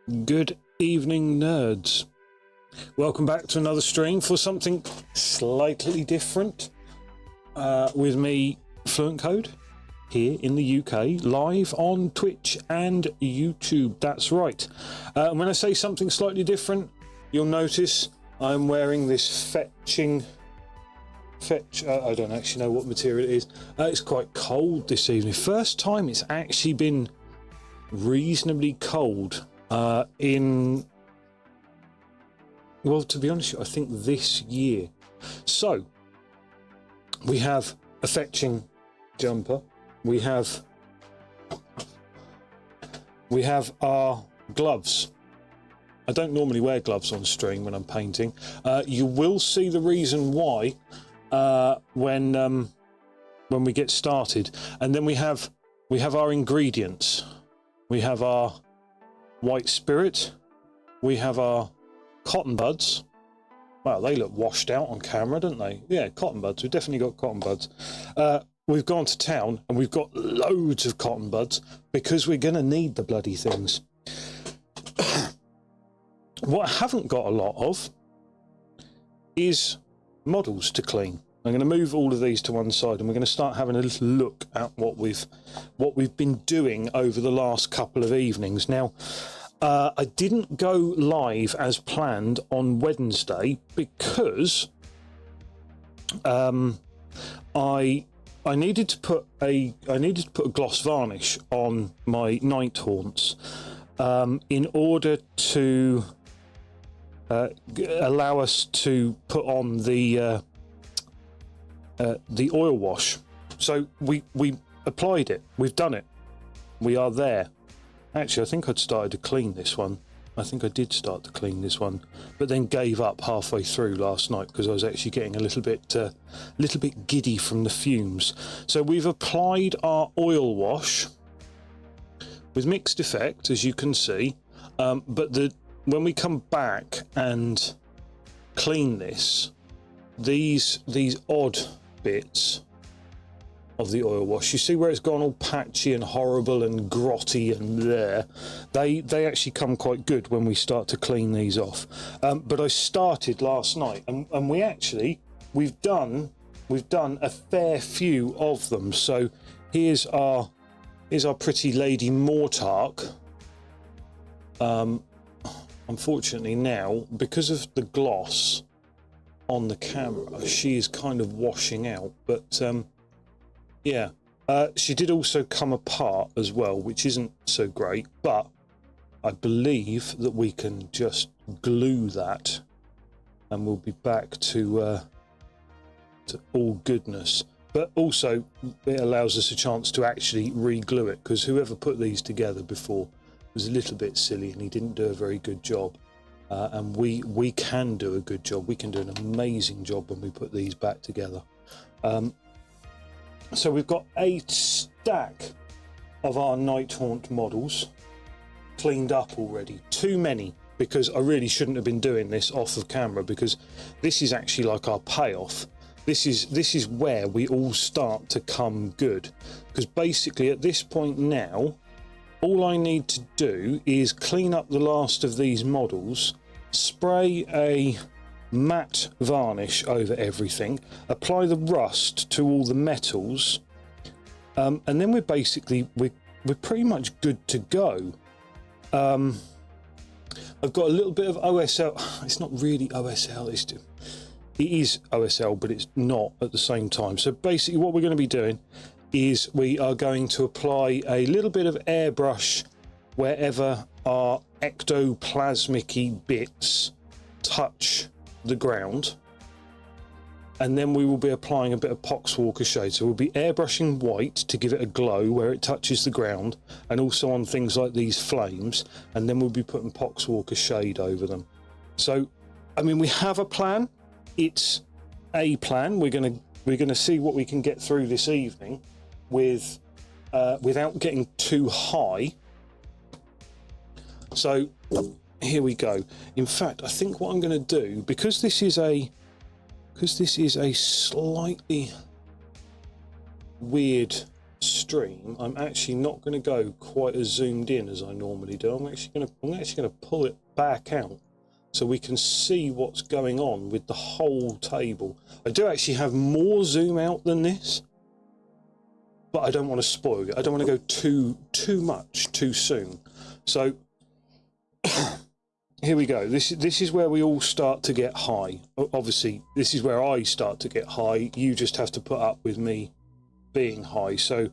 Good evening, nerds. Welcome back to another stream for something slightly different with me, Fluent Code, here in the UK, live on Twitch and YouTube. That's right. And when I say something slightly different, you'll notice I'm wearing this I don't actually know what material it is. It's quite cold this evening. First time it's actually been reasonably cold well, to be honest, I think this year. So we have a fetching jumper. We have our gloves. I don't normally wear gloves on stream when I'm painting. You will see the reason why when we get started. And then we have our ingredients. We have our white spirit. We have our cotton buds. Wow, they look washed out on camera, don't they? Yeah, cotton buds. We've definitely got cotton buds. We've gone to town and we've got loads of cotton buds because we're going to need the bloody things. What I haven't got a lot of is models to clean. I'm going to move all of these to one side and we're going to start having a little look at what we've been doing over the last couple of evenings. Now, I didn't go live as planned on Wednesday because I needed to put a gloss varnish on my Nighthaunts in order to allow us to put on the oil wash. So we applied it. We've done it. We are there. Actually, I think I'd started to clean this one. I think I did start to clean this one, but then gave up halfway through last night because I was actually getting a little bit giddy from the fumes. So we've applied our oil wash with mixed effect, as you can see. But when we come back and clean this, these odd bits of the oil wash, you see where it's gone all patchy and horrible and grotty and there, they actually come quite good when we start to clean these off. But I started last night and we've done a fair few of them. So here's our pretty lady Mortark. Unfortunately now, because of the gloss on the camera, she is kind of washing out, but yeah, she did also come apart as well, which isn't so great, but I believe that we can just glue that and we'll be back to all goodness. But also it allows us a chance to actually re-glue it, because whoever put these together before was a little bit silly and he didn't do a very good job. And we can do a good job. We can do an amazing job when we put these back together. So we've got a stack of our Nighthaunt models cleaned up already. Too many, because I really shouldn't have been doing this off of camera, because this is actually like our payoff. This is where we all start to come good, because basically at this point now, all I need to do is clean up the last of these models, spray a matte varnish over everything, apply the rust to all the metals, and then we're pretty much good to go. I've got a little bit of OSL. It's not really OSL, it is OSL, but it's not at the same time. So basically what we're going to be doing is we are going to apply a little bit of airbrush wherever our ectoplasmic-y bits touch the ground, and then we will be applying a bit of Poxwalker shade. So we'll be airbrushing white to give it a glow where it touches the ground, and also on things like these flames, and then we'll be putting Poxwalker shade over them. So I mean, we have a plan. It's a plan. We're gonna see what we can get through this evening with without getting too high. So here we go. In fact, I think what I'm going to do, because this is a slightly weird stream, I'm actually not going to go quite as zoomed in as I normally do. I'm actually going to pull it back out so we can see what's going on with the whole table. I do actually have more zoom out than this, but I don't want to spoil it. I don't want to go too much too soon. So here we go. This is where we all start to get high. Obviously, this is where I start to get high. You just have to put up with me being high. So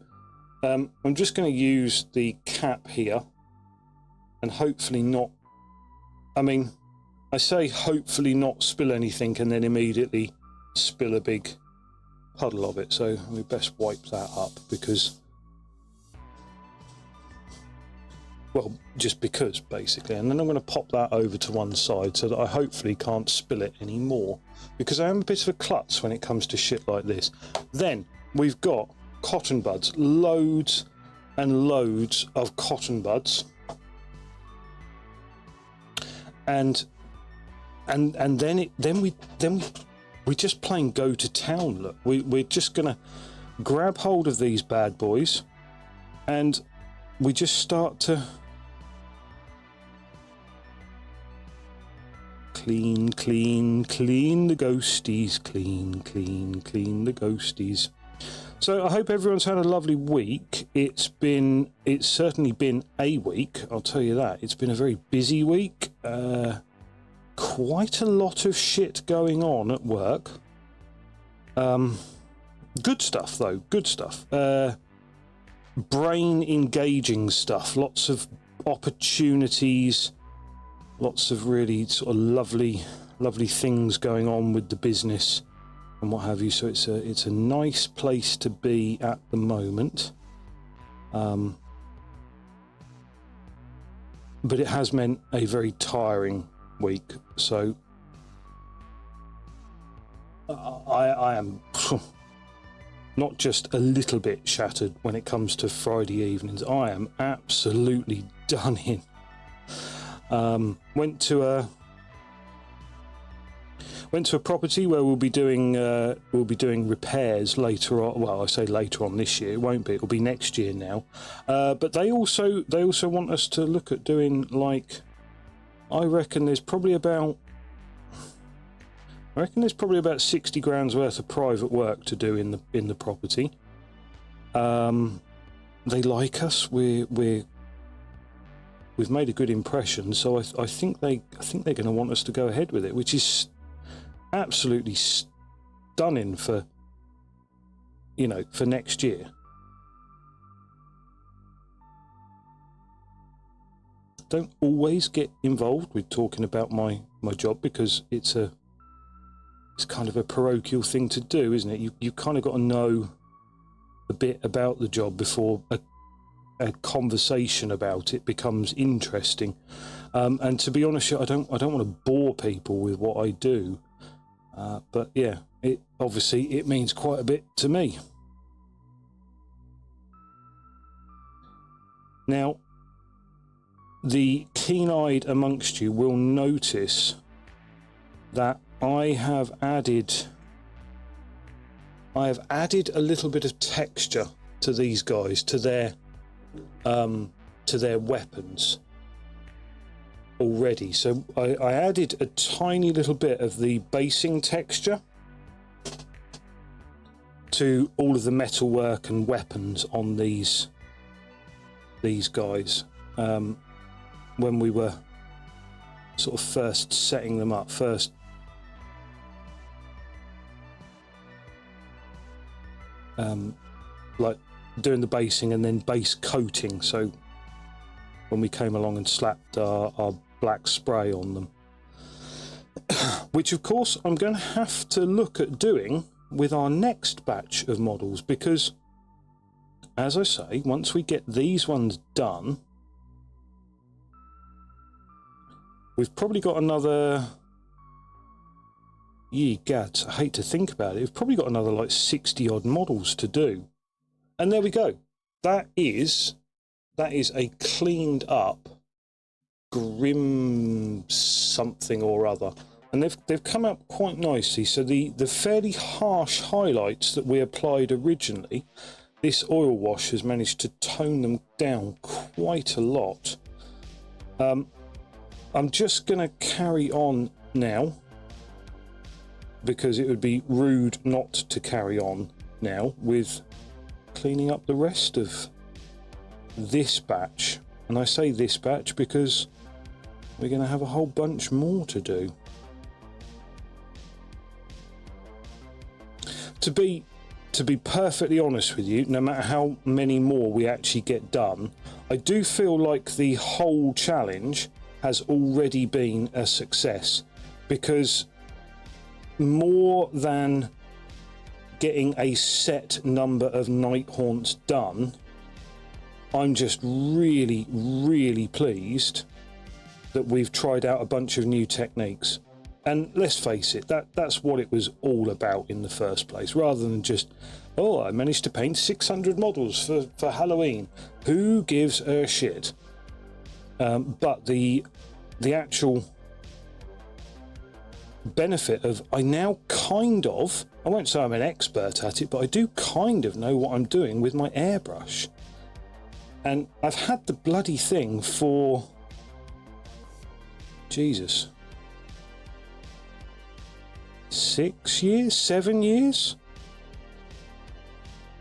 I'm just going to use the cap here and hopefully not, I mean, I say hopefully not spill anything and then immediately spill a big puddle of it. So we best wipe that up because, well, just because basically. And then I'm going to pop that over to one side so that I hopefully can't spill it anymore, because I am a bit of a klutz when it comes to shit like this. Then we've got cotton buds, loads and loads of cotton buds, and then we just plain go to town. Look, we're just gonna grab hold of these bad boys and we just start to clean the ghosties, clean the ghosties. So I hope everyone's had a lovely week. It's certainly been a week, I'll tell you that. It's been a very busy week. Quite a lot of shit going on at work. Good stuff though, good stuff. Brain engaging stuff, lots of opportunities, lots of really sort of lovely things going on with the business and what have you. So it's a nice place to be at the moment. But it has meant a very tiring week, so I am not just a little bit shattered when it comes to Friday evenings. I am absolutely done in. Went to a property where we'll be doing repairs later on. Well, I say later on this year. It won't be. It'll be next year now. But they also want us to look at doing, like, I reckon there's probably about 60 grand's worth of private work to do in the property. They like us. We've made a good impression, so I think they're going to want us to go ahead with it, which is absolutely stunning for next year. Don't always get involved with talking about my job because it's kind of a parochial thing to do, isn't it? You kind of got to know a bit about the job before a conversation about it becomes interesting. And to be honest, I don't want to bore people with what I do. But yeah, it means quite a bit to me. Now, the keen-eyed amongst you will notice that I have added a little bit of texture to these guys, to their weapons already. So I added a tiny little bit of the basing texture to all of the metalwork and weapons on these guys. When we were sort of first setting them up, like doing the basing and then base coating. So when we came along and slapped our black spray on them, which of course I'm going to have to look at doing with our next batch of models, because as I say, once we get these ones done, we've probably got another, ye gads, I hate to think about it, we've probably got another like 60 odd models to do. And there we go. That is a cleaned up Grim something or other. And they've come out quite nicely. So the fairly harsh highlights that we applied originally, this oil wash has managed to tone them down quite a lot. I'm just going to carry on now, because it would be rude not to carry on now with cleaning up the rest of this batch. And I say this batch because we're going to have a whole bunch more to do. To be perfectly honest with you, no matter how many more we actually get done, I do feel like the whole challenge has already been a success, because more than getting a set number of Nighthaunts done, I'm just really, really pleased that we've tried out a bunch of new techniques. And let's face it, that's what it was all about in the first place, rather than just, oh, I managed to paint 600 models for Halloween. Who gives a shit? But the actual benefit of, I now kind of, I won't say I'm an expert at it, but I do kind of know what I'm doing with my airbrush. And I've had the bloody thing for, Jesus, 6 years, 7 years,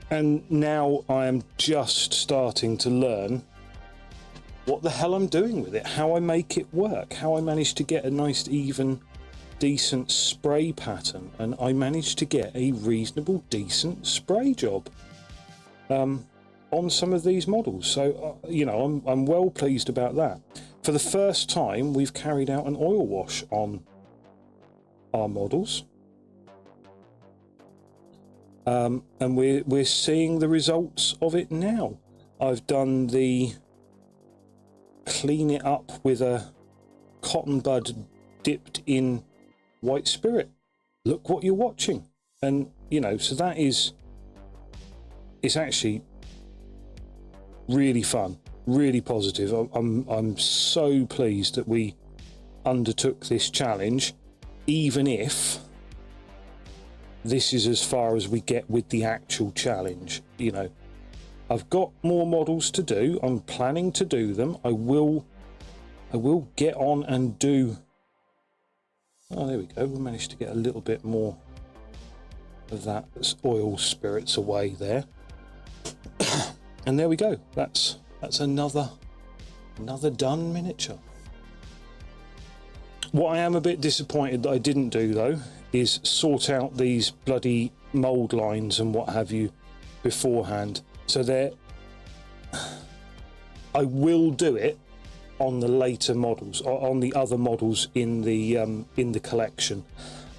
and now I am just starting to learn what the hell I'm doing with it, how I make it work, how I manage to get a nice, even, decent spray pattern, and I managed to get a reasonable, decent spray job on some of these models. So you know, I'm well pleased about that. For the first time, we've carried out an oil wash on our models, and we're seeing the results of it now. I've done the clean it up with a cotton bud dipped in white spirit. Look what you're watching. And you know, so that is, it's actually really fun, really positive. I'm so pleased that we undertook this challenge, even if this is as far as we get with the actual challenge. You know, I've got more models to do. I'm planning to do them. I will get on and do. Oh, there we go. We managed to get a little bit more of that oil spirits away there. And there we go. That's another done miniature. What I am a bit disappointed that I didn't do, though, is sort out these bloody mold lines and what have you beforehand. So I will do it on the later models, or on the other models in the collection.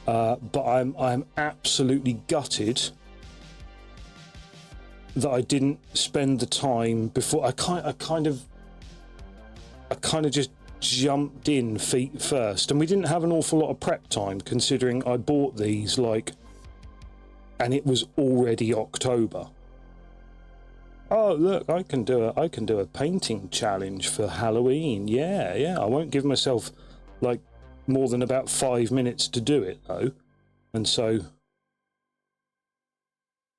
But I'm absolutely gutted that I didn't spend the time before. I kind of just jumped in feet first, and we didn't have an awful lot of prep time, considering I bought these and it was already October. Oh look, I can do a painting challenge for Halloween. Yeah, I won't give myself like more than about 5 minutes to do it though, and so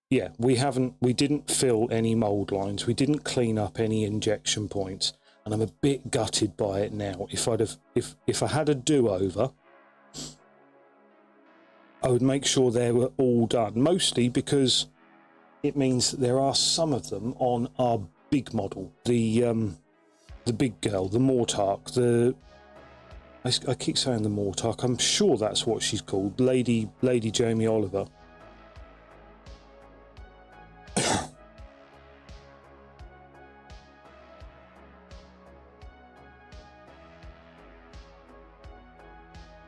yeah, we didn't fill any mold lines, we didn't clean up any injection points, and I'm a bit gutted by it now. If I had a do-over, I would make sure they were all done, mostly because it means that there are some of them on our big model, the big girl, the Mortark, I keep saying the Mortark, I'm sure that's what she's called, Lady Jamie Oliver.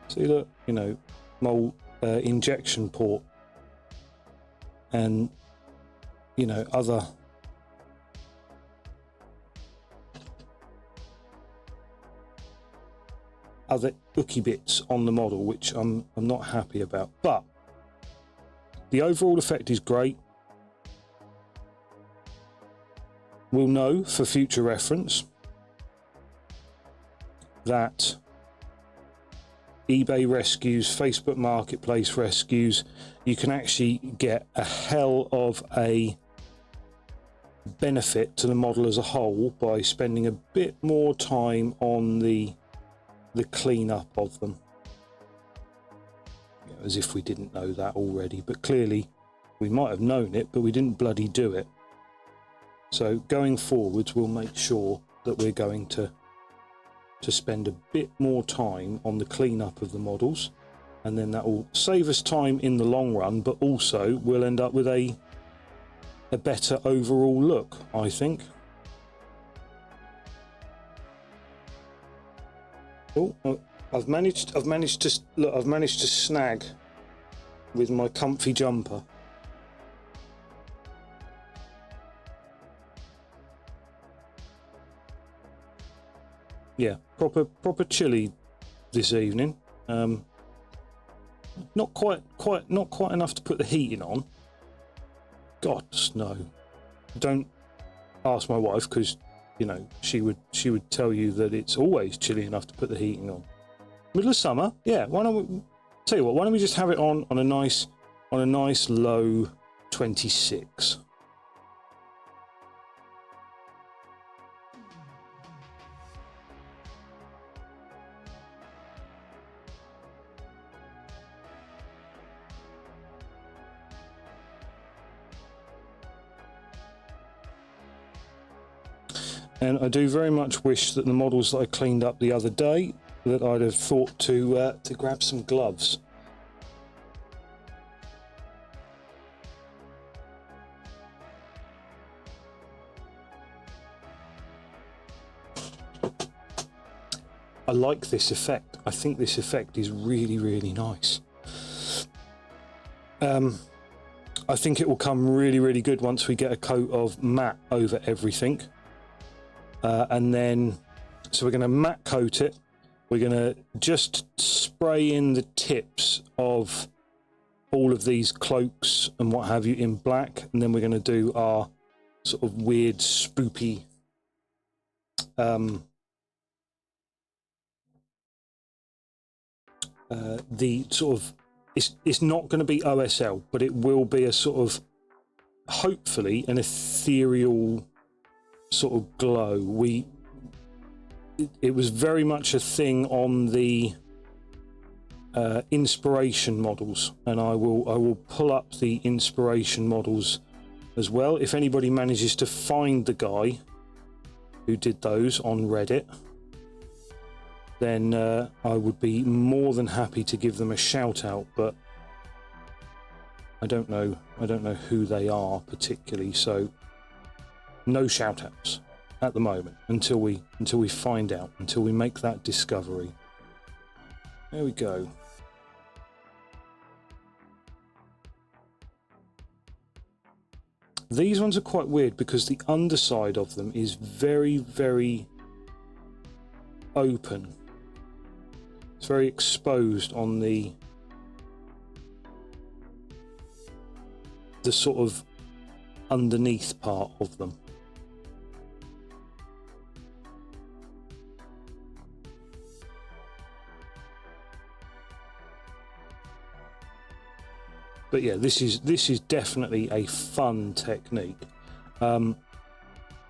See, look, you know, mold injection port, and you know, other ooky bits on the model, which I'm not happy about. But the overall effect is great. We'll know for future reference that eBay rescues, Facebook Marketplace rescues, you can actually get a hell of a benefit to the model as a whole by spending a bit more time on the cleanup of them. You know, as if we didn't know that already, but clearly we might have known it, but we didn't bloody do it. So going forwards, we'll make sure that we're going to spend a bit more time on the cleanup of the models, and then that will save us time in the long run, but also we'll end up with a better overall look, I think. Oh, I've managed to snag with my comfy jumper. Yeah, proper chilly this evening. Not quite enough to put the heating on. God, no. Don't ask my wife, because you know she would tell you that it's always chilly enough to put the heating on. Middle of summer, yeah. Why don't we tell you what? Why don't we just have it on a nice low 26? And I do very much wish that the models that I cleaned up the other day, that I'd have thought to grab some gloves. I like this effect. I think this effect is really, really nice. I think it will come really, really good once we get a coat of matte over everything. And then, so we're going to matte coat it. We're going to just spray in the tips of all of these cloaks and what have you in black. And then we're going to do our sort of weird, spoopy, the sort of, it's not going to be OSL, but it will be a sort of, hopefully, an ethereal sort of glow. It was very much a thing on the inspiration models, and I will pull up the inspiration models as well. If anybody manages to find the guy who did those on Reddit, then I would be more than happy to give them a shout out, but I don't know who they are particularly, so no shout outs at the moment until we find out, until we make that discovery. There we go. These ones are quite weird because the underside of them is very, very open. It's very exposed on the sort of underneath part of them. But yeah, this is definitely a fun technique.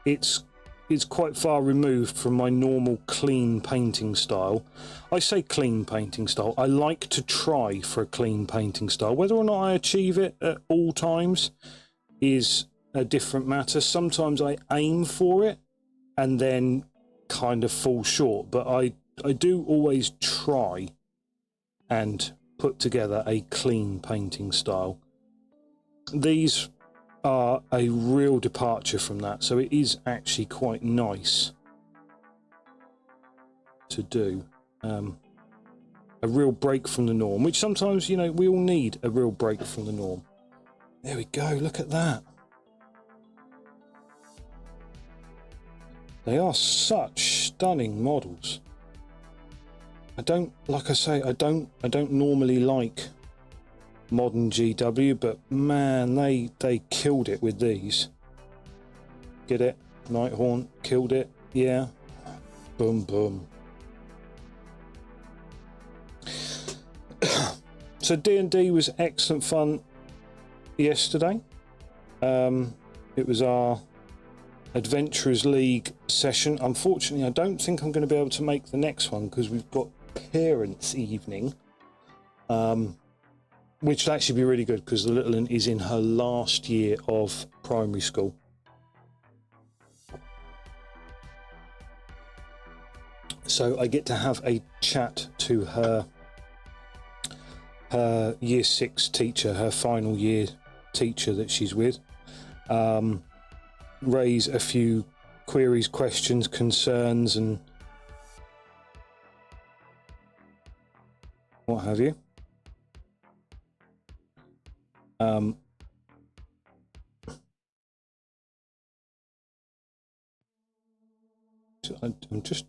It's quite far removed from my normal clean painting style. I say clean painting style. I like to try for a clean painting style. Whether or not I achieve it at all times is a different matter. Sometimes I aim for it and then kind of fall short, but I do always try and put together a clean painting style. These are a real departure from that, so it is actually quite nice to do. A real break from the norm, which sometimes, you know, we all need a real break from the norm. There we go, look at that. They are such stunning models. Like I say, I don't normally like modern GW, but man, they killed it with these. Get it? Nighthaunt killed it. Yeah. Boom, boom. So D&D was excellent fun yesterday. It was our Adventurers League session. Unfortunately, I don't think I'm going to be able to make the next one because we've got parents' evening, which will actually be really good because the little one is in her last year of primary school. So I get to have a chat to her year 6 teacher, her final year teacher that she's with. Raise a few queries, questions, concerns, and what have you. I'm just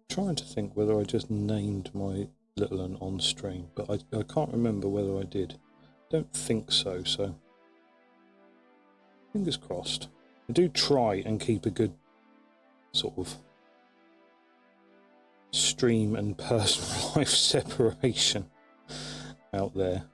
trying to think whether I just named my little one on stream, but I can't remember whether I did. Don't think so, so fingers crossed. I do try and keep a good sort of stream and personal life separation out there.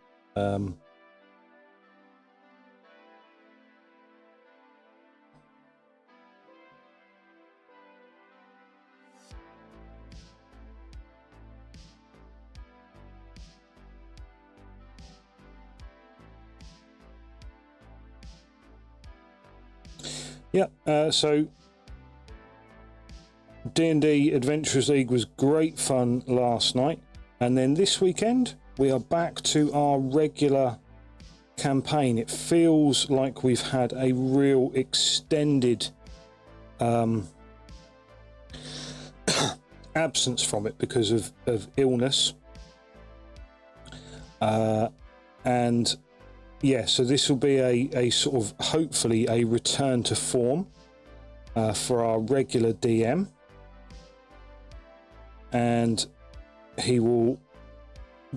Yeah, so D&D Adventurers League was great fun last night, and then this weekend we are back to our regular campaign. It feels like we've had a real extended absence from it because of illness, and yeah, so this will be a sort of hopefully a return to form for our regular DM, and he will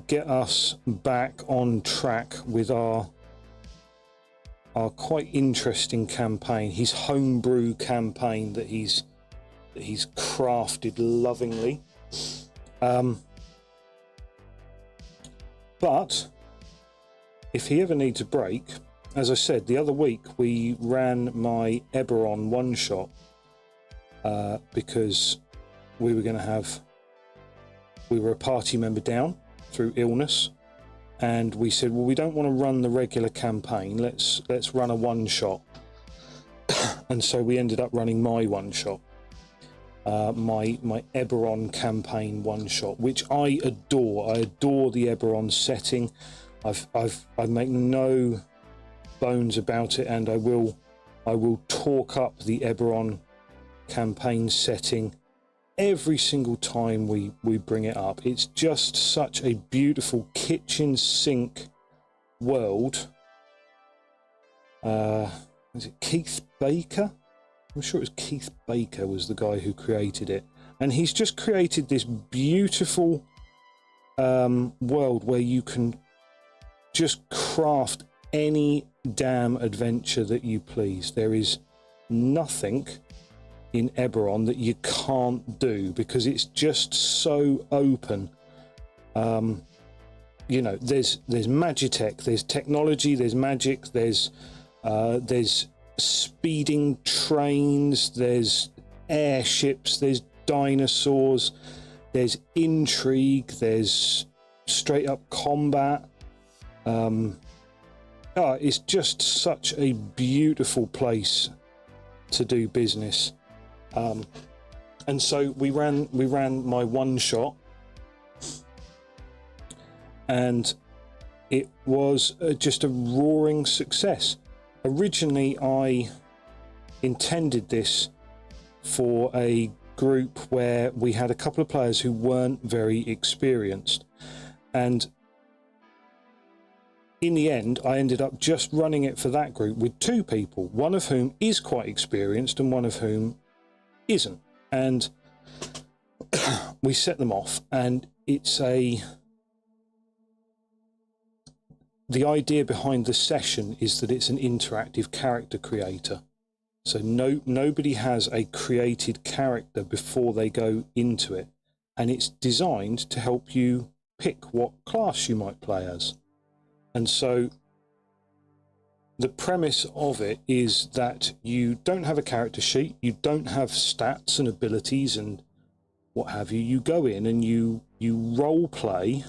get us back on track with our quite interesting campaign, his homebrew campaign that he's crafted lovingly. But if he ever needs a break, as I said, the other week we ran my Eberron one-shot because we were a party member down through illness, and we said, well, we don't want to run the regular campaign, let's run a one-shot. And so we ended up running my one-shot, my Eberron campaign one-shot, which I adore. I adore the Eberron setting. I make no bones about it, and I will talk up the Eberron campaign setting every single time we bring it up. It's just such a beautiful kitchen sink world. Is it Keith Baker? I'm sure it was Keith Baker was the guy who created it, and he's just created this beautiful world where you can just craft any damn adventure that you please. There is nothing in Eberron that you can't do because it's just so open. You know, there's magitech, there's technology, there's magic, there's speeding trains, there's airships, there's dinosaurs, there's intrigue, there's straight up combat. It's just such a beautiful place to do business. And so we ran my one shot, and it was just a roaring success. Originally I intended this for a group where we had a couple of players who weren't very experienced, and in the end I ended up just running it for that group with 2 people, one of whom is quite experienced and one of whom isn't, and we set them off. And the idea behind the session is that it's an interactive character creator, so nobody has a created character before they go into it, and it's designed to help you pick what class you might play as. And so the premise of it is that you don't have a character sheet, you don't have stats and abilities and what have you. You go in and you role play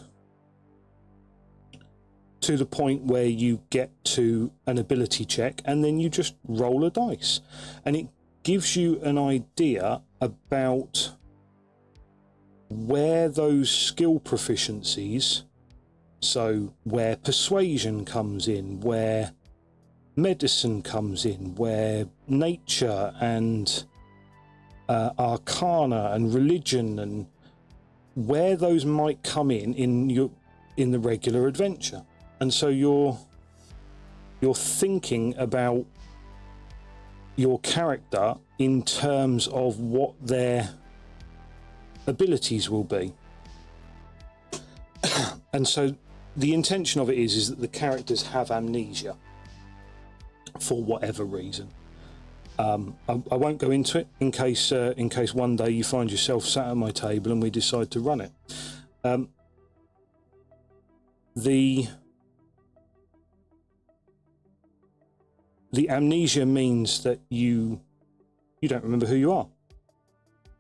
to the point where you get to an ability check, and then you just roll a dice, and it gives you an idea about where those skill proficiencies, so where persuasion comes in, where medicine comes in, where nature and arcana and religion, and where those might come in the regular adventure. And so you're thinking about your character in terms of what their abilities will be. And so the intention of it is that the characters have amnesia for whatever reason. I won't go into it in case one day you find yourself sat at my table and we decide to run it. The amnesia means that you don't remember who you are.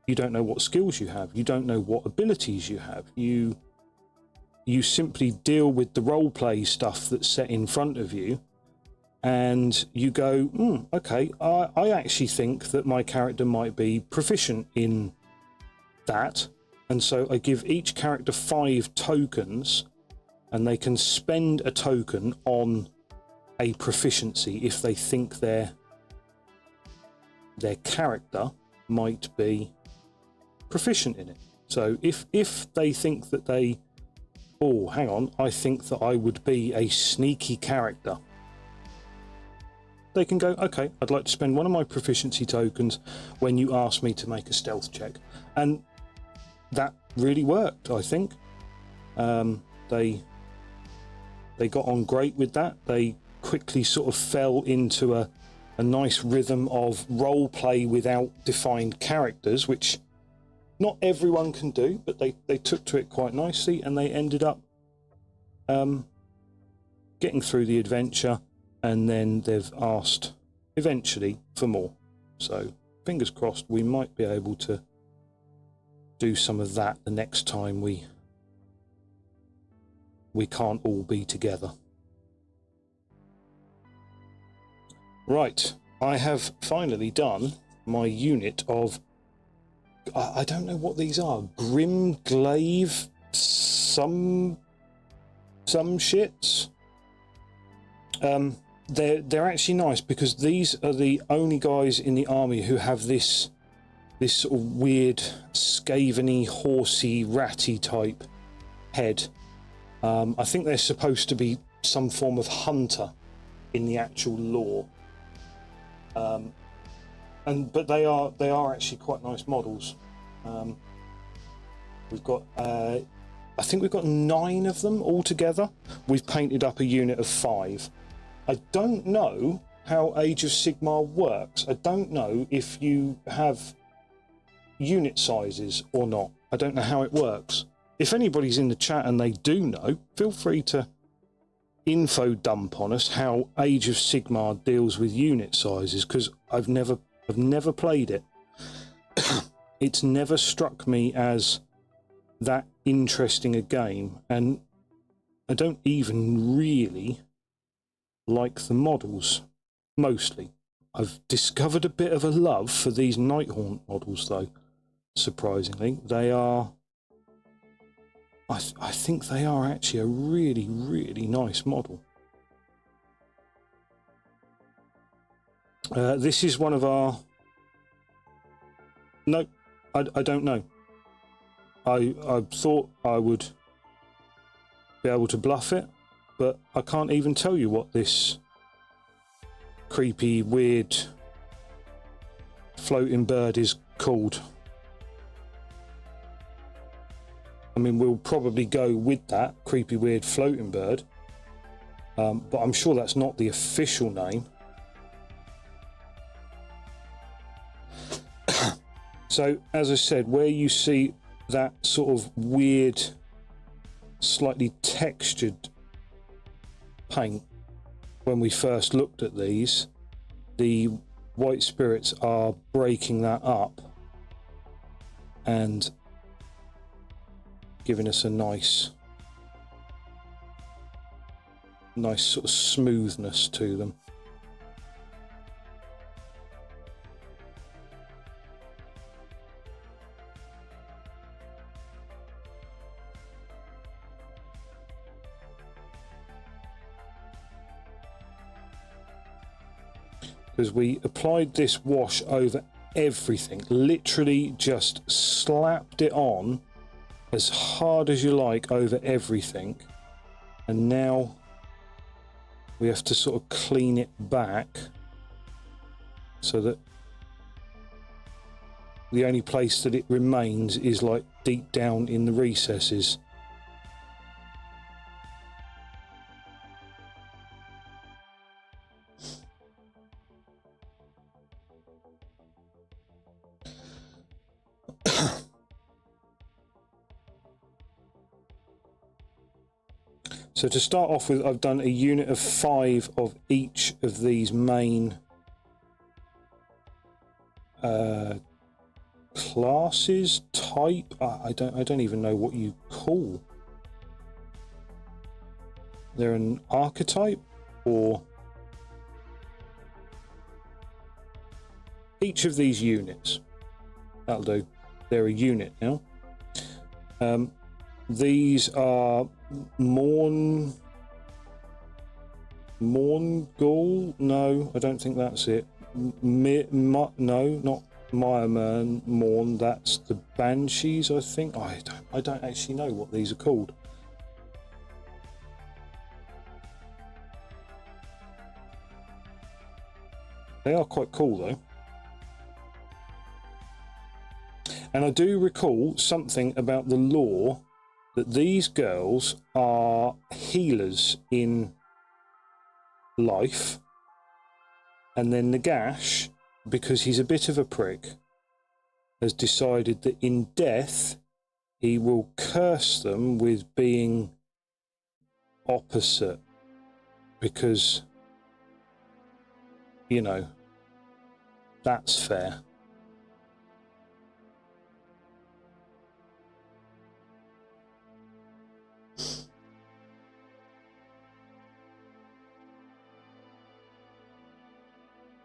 You don't know what skills you have. You don't know what abilities you have. You simply deal with the role play stuff that's set in front of you, and you go, okay, I actually think that my character might be proficient in that. And so I give each character 5 tokens, and they can spend a token on a proficiency if they think their character might be proficient in it. So if they think that they, oh, hang on, I think that I would be a sneaky character, they can go, okay, I'd like to spend one of my proficiency tokens when you ask me to make a stealth check. And that really worked, I think. They got on great with that. They quickly sort of fell into a nice rhythm of role play without defined characters, which not everyone can do, but they took to it quite nicely, and they ended up getting through the adventure, and then they've asked eventually for more. So fingers crossed we might be able to do some of that the next time we can't all be together. Right, I have finally done my unit of, I don't know what these are, Grimdark some shits. They're actually nice because these are the only guys in the army who have this sort of weird scaveny, horsey, ratty type head. I think they're supposed to be some form of hunter in the actual lore. But they are actually quite nice models. We've got I think we've got 9 of them altogether. We've painted up a unit of 5. I don't know how Age of Sigmar works. I don't know if you have unit sizes or not. I don't know how it works. If anybody's in the chat and they do know, feel free to info dump on us how Age of Sigmar deals with unit sizes, because I've never played it. It's never struck me as that interesting a game, and I don't even really like the models. Mostly I've discovered a bit of a love for these Nighthaunt models, though. Surprisingly, they are, I think they are actually a really, really nice model. This is one of our... No, I don't know. I thought I would be able to bluff it, but I can't even tell you what this creepy, weird floating bird is called. I mean, we'll probably go with that creepy, weird floating bird, but I'm sure that's not the official name. So, as I said, where you see that sort of weird, slightly textured paint, when we first looked at these, the white spirits are breaking that up and giving us a nice sort of smoothness to them. Because we applied this wash over everything, literally just slapped it on as hard as you like over everything, and now we have to sort of clean it back so that the only place that it remains is like deep down in the recesses. So to start off with, I've done a unit of 5 of each of these main classes, type. I don't even know what you call. They're an archetype, or each of these units. That'll do. They're a unit now. These are Morn Ghoul? No, I don't think that's it. No, not Mireman Morn. That's the Banshees, I think. I don't actually know what these are called. They are quite cool though. And I do recall something about the lore that these girls are healers in life, and then Nagash, because he's a bit of a prick, has decided that in death he will curse them with being opposite, because, you know, that's fair.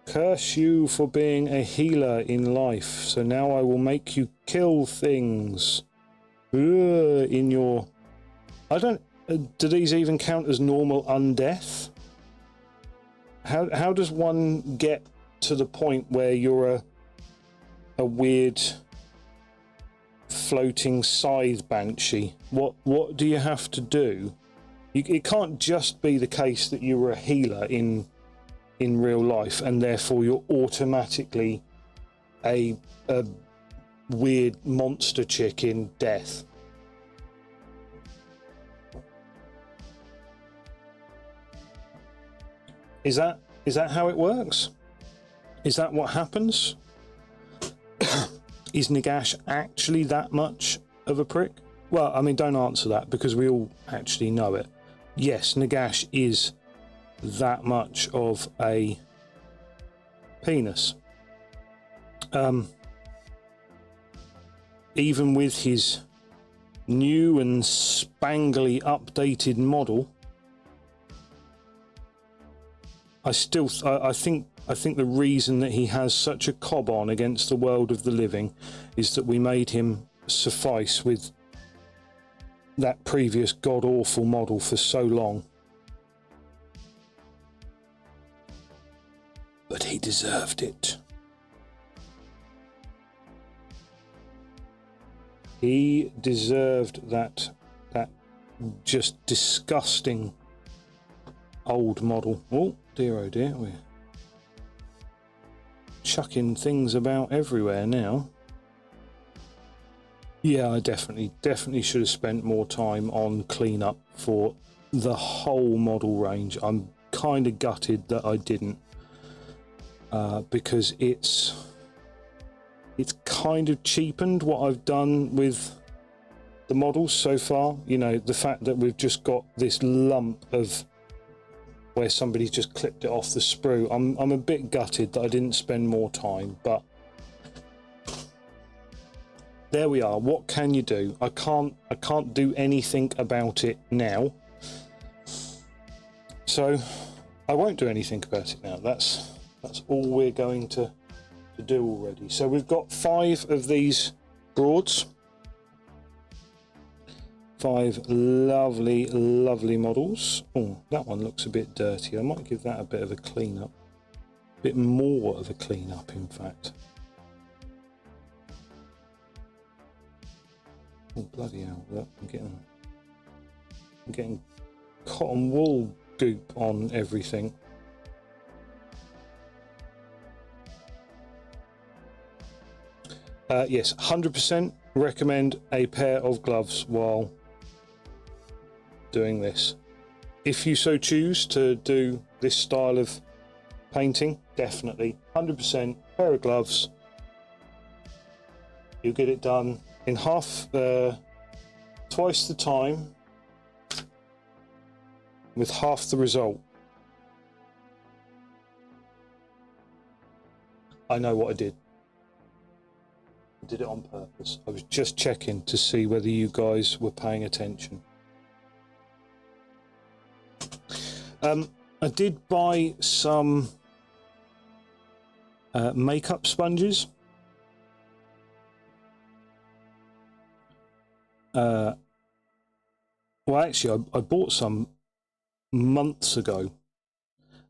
Curse you for being a healer in life, so now I will make you kill things. In your... I don't... do these even count as normal undeath? How does one get to the point where you're a weird floating scythe banshee? What do you have to do? It can't just be the case that you were a healer in real life and therefore you're automatically a weird monster chick in death. Is that how it works? Is that what happens? Is Nagash actually that much of a prick? Well, I mean, don't answer that because we all actually know it. Yes, Nagash is that much of a penis. Even with his new and spangly updated model, I think the reason that he has such a cob on against the world of the living is that we made him suffice with that previous god-awful model for so long. But he deserved it. He deserved that just disgusting old model. Oh dear, oh dear, we're chucking things about everywhere now. Yeah, I definitely should have spent more time on cleanup for the whole model range. I'm kind of gutted that I didn't. Because it's kind of cheapened what I've done with the models so far. You know, the fact that we've just got this lump of where somebody's just clipped it off the sprue. I'm a bit gutted that I didn't spend more time, but there we are. What can you do? I can't do anything about it now, so I won't do anything about it now. That's all we're going to do already. So we've got 5 of these broads, 5 lovely models. Oh, that one looks a bit dirty. I might give that a bit of a clean up, a bit more of a clean up in fact. Oh bloody hell, look, I'm getting cotton wool goop on everything. Yes, 100% recommend a pair of gloves while doing this. If you so choose to do this style of painting, definitely 100% pair of gloves. You'll get it done in twice the time with half the result. I know what I did. I did it on purpose. I was just checking to see whether you guys were paying attention. I did buy some makeup sponges. Well, actually, I bought some months ago,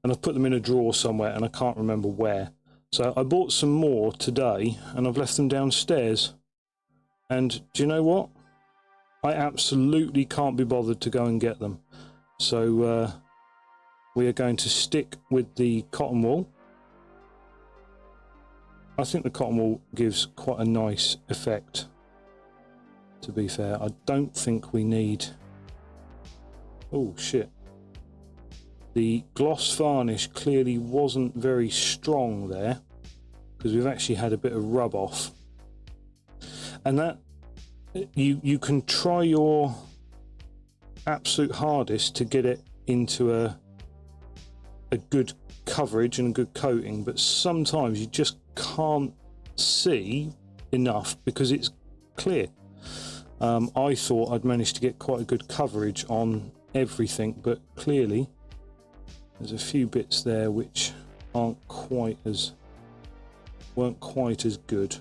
and I've put them in a drawer somewhere, and I can't remember where. So I bought some more today, and I've left them downstairs. And do you know what? I absolutely can't be bothered to go and get them. So we are going to stick with the cotton wool. I think the cotton wool gives quite a nice effect, to be fair. I don't think we need... Oh shit. The gloss varnish clearly wasn't very strong there, because we've actually had a bit of rub off. And that, you can try your absolute hardest to get it into a good coverage and a good coating, but sometimes you just can't see enough because it's clear. I thought I'd managed to get quite a good coverage on everything, but clearly there's a few bits there which weren't quite as good.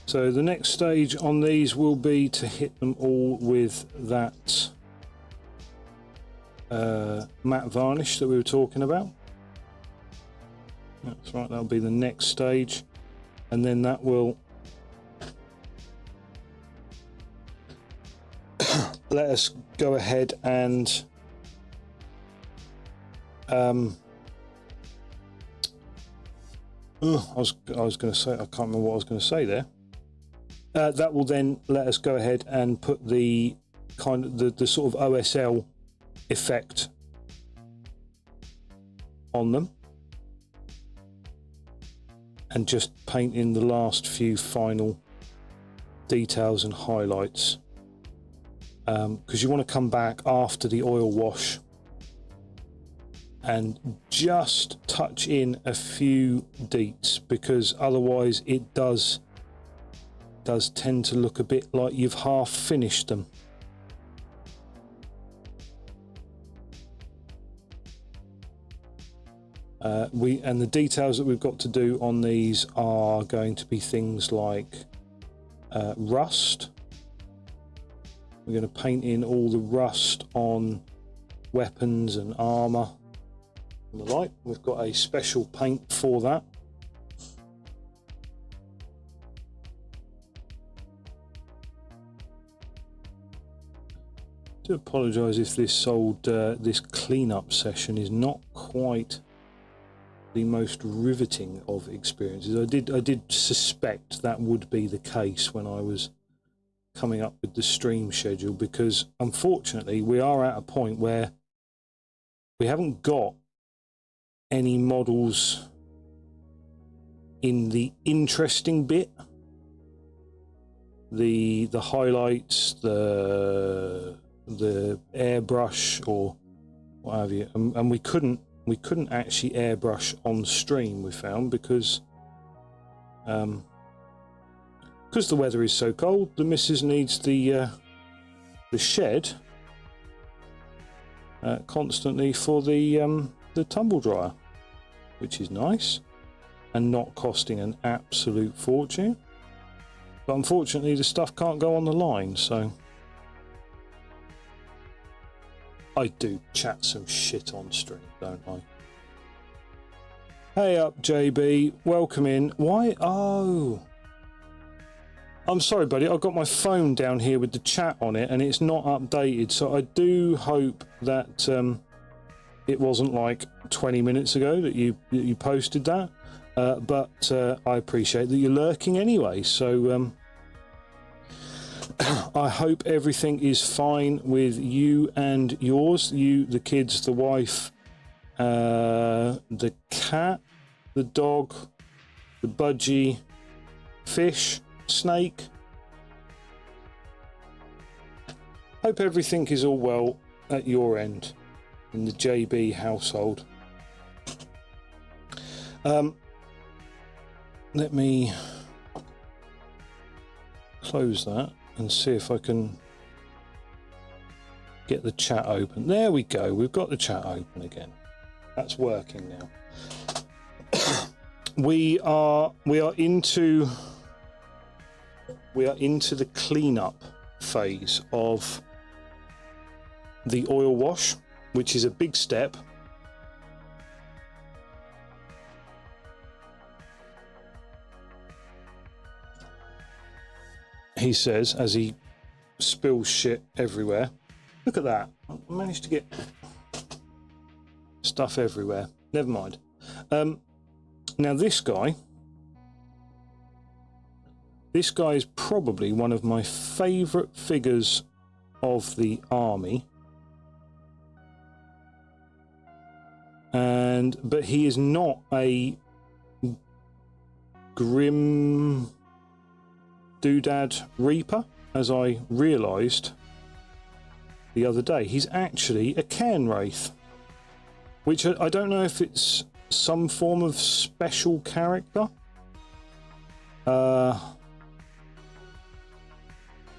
So the next stage on these will be to hit them all with that matte varnish that we were talking about. That's right, that'll be the next stage, and then that will let us go ahead and I was going to say, I can't remember what I was going to say there. That will then let us go ahead and put the kind of the sort of OSL effect on them, and just paint in the last few final details and highlights. because you want to come back after the oil wash and just touch in a few deets, because otherwise it does tend to look a bit like you've half finished them. And the details that we've got to do on these are going to be things like rust. We're going to paint in all the rust on weapons and armor and the like. We've got a special paint for that. I do apologise if this cleanup session is not quite the most riveting of experiences. I did suspect that would be the case when I was coming up with the stream schedule, because unfortunately we are at a point where we haven't got any models in the interesting bit, the highlights, the airbrush or what have you, and we couldn't actually airbrush on stream, we found, because the weather is so cold. The missus needs the shed constantly for the tumble dryer, which is nice and not costing an absolute fortune. But unfortunately the stuff can't go on the line, so I do chat some shit on stream, don't I? Hey up, JB. Welcome in. Why? Oh, I'm sorry, buddy. I've got my phone down here with the chat on it, and it's not updated. So I do hope that it wasn't like 20 minutes ago that you posted that. But I appreciate that you're lurking anyway. So I hope everything is fine with you and yours. You, the kids, the wife, the cat, the dog, the budgie, fish, snake. Hope everything is all well at your end in the JB household. Let me close that and see if I can get the chat open. There we go. We've got the chat open again. That's working now. we are into the cleanup phase of the oil wash, which is a big step. He says as he spills shit everywhere. Look at that. I managed to get stuff everywhere. Never mind. Now this guy is probably one of my favourite figures of the army. But he is not a grim doodad reaper, as I realised the other day. He's actually a cairn wraith, which I don't know if it's some form of special character, but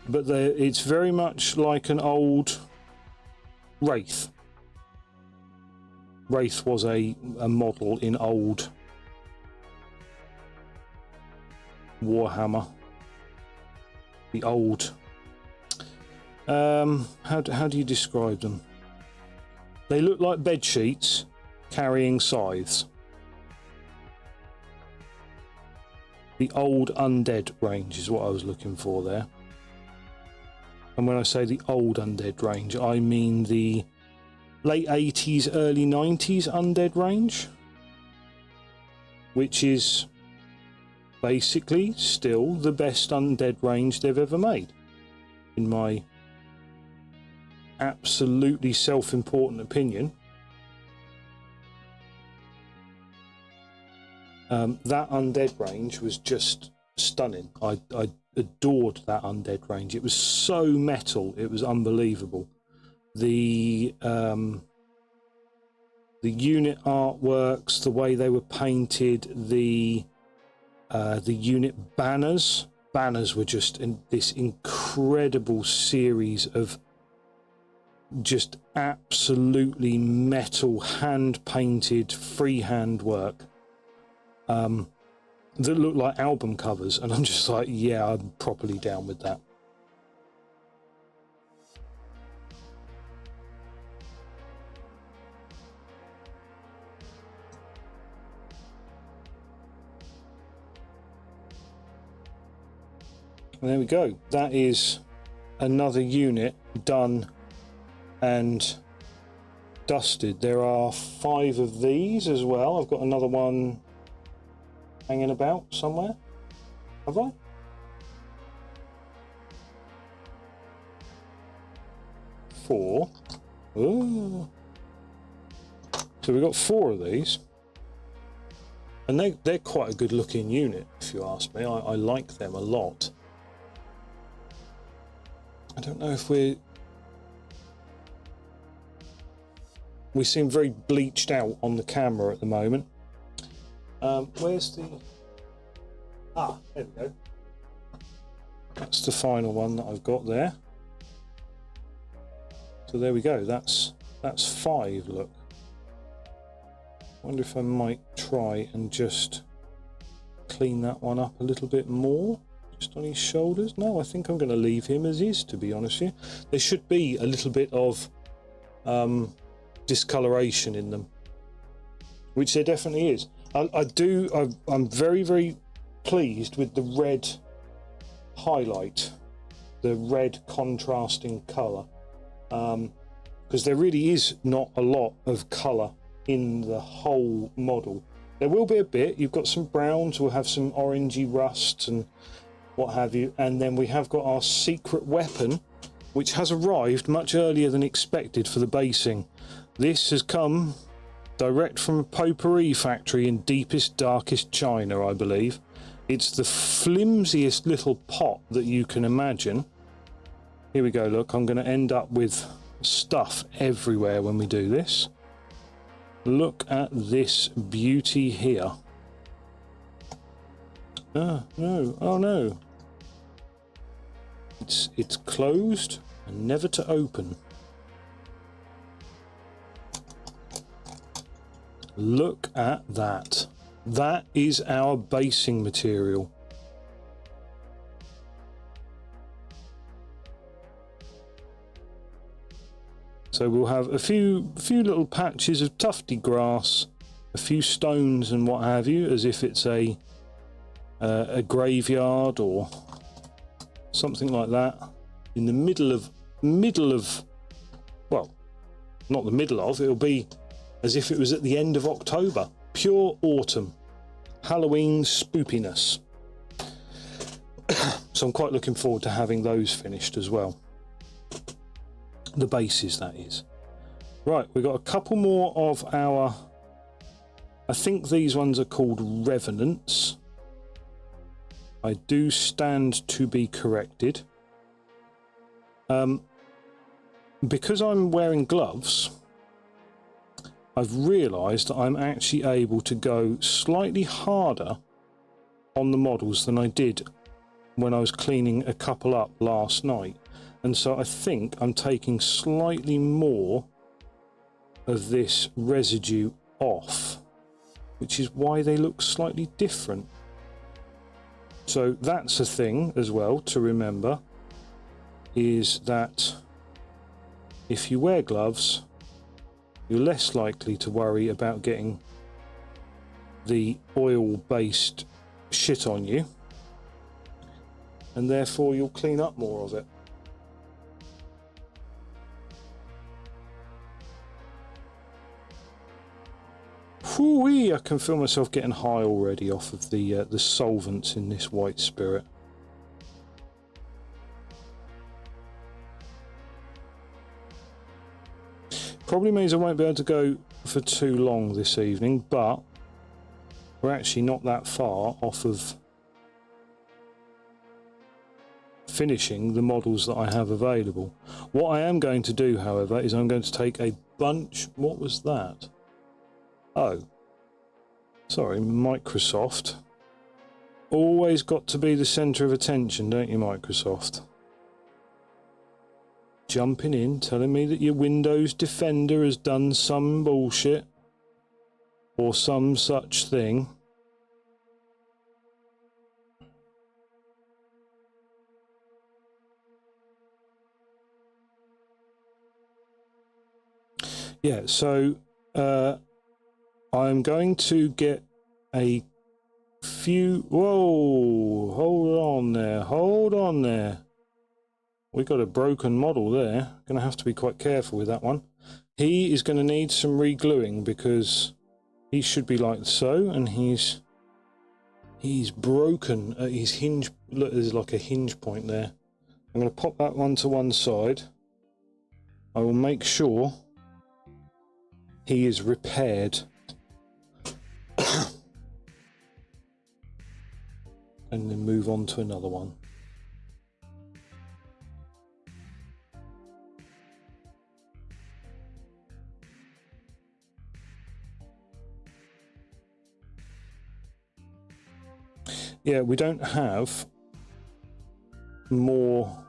it's very much like an old wraith. Wraith was a model in old Warhammer. The old, how do you describe them? They look like bed sheets carrying scythes. The old undead range is what I was looking for there. And when I say the old undead range, I mean the late 80s, early 90s undead range, which is basically still the best undead range they've ever made, in my absolutely self-important opinion. That undead range was just stunning. adored that undead range. It was so metal, it was unbelievable. The unit artworks, the way they were painted, the unit banners were just in this incredible series of just absolutely metal, hand painted, freehand work that looked like album covers, and I'm just like, yeah, I'm properly down with that. And there we go. That is another unit done and dusted. There are 5 of these as well. I've got another one hanging about somewhere. Have I? Four. Ooh. So we've got 4 of these. And they're quite a good looking unit, if you ask me. I like them a lot. I don't know if we seem very bleached out on the camera at the moment. Where's the... Ah, there we go. That's the final one that I've got there. So there we go. That's 5, look. I wonder if I might try and just clean that one up a little bit more. Just on his shoulders. No, I think I'm going to leave him as is, to be honest with you. There should be a little bit of discoloration in them, which there definitely is. I'm very, very pleased with the red highlight, the red contrasting colour, because there really is not a lot of colour in the whole model. There will be a bit. You've got some browns, we'll have some orangey rusts and what have you, and then we have got our secret weapon, which has arrived much earlier than expected for the basing. This has come direct from a potpourri factory in deepest, darkest China, I believe. It's the flimsiest little pot that you can imagine. Here we go, look, I'm going to end up with stuff everywhere when we do this. Look at this beauty here. Ah, no, oh no. It's closed and never to open. Look at that. That is our basing material. So we'll have a few little patches of tufty grass, a few stones and what have you, as if it's a graveyard or something like that, in the middle of, well, not the middle of, it'll be as if it was at the end of October. Pure autumn. Halloween spoopiness. So I'm quite looking forward to having those finished as well. The bases, that is. Right, we've got a couple more of our, I think these ones are called Revenants. I do stand to be corrected. Because I'm wearing gloves, I've realised that I'm actually able to go slightly harder on the models than I did when I was cleaning a couple up last night. And so I think I'm taking slightly more of this residue off, which is why they look slightly different. So that's a thing as well to remember, is that if you wear gloves, you're less likely to worry about getting the oil-based shit on you, and therefore you'll clean up more of it. Whoo-wee, I can feel myself getting high already off of the solvents in this white spirit. Probably means I won't be able to go for too long this evening, but we're actually not that far off of finishing the models that I have available. What I am going to do, however, is I'm going to take a bunch... What was that? Oh. Sorry, Microsoft. Always got to be the centre of attention, don't you, Microsoft? Jumping in, telling me that your Windows Defender has done some bullshit. Or some such thing. Yeah, so I'm going to get a few... Whoa! Hold on there. We got a broken model there. Going to have to be quite careful with that one. He is going to need some re-gluing because he should be like so, and he's broken at his hinge. Look, there's like a hinge point there. I'm going to pop that one to one side. I will make sure he is repaired. And then move on to another one. Yeah, we don't have more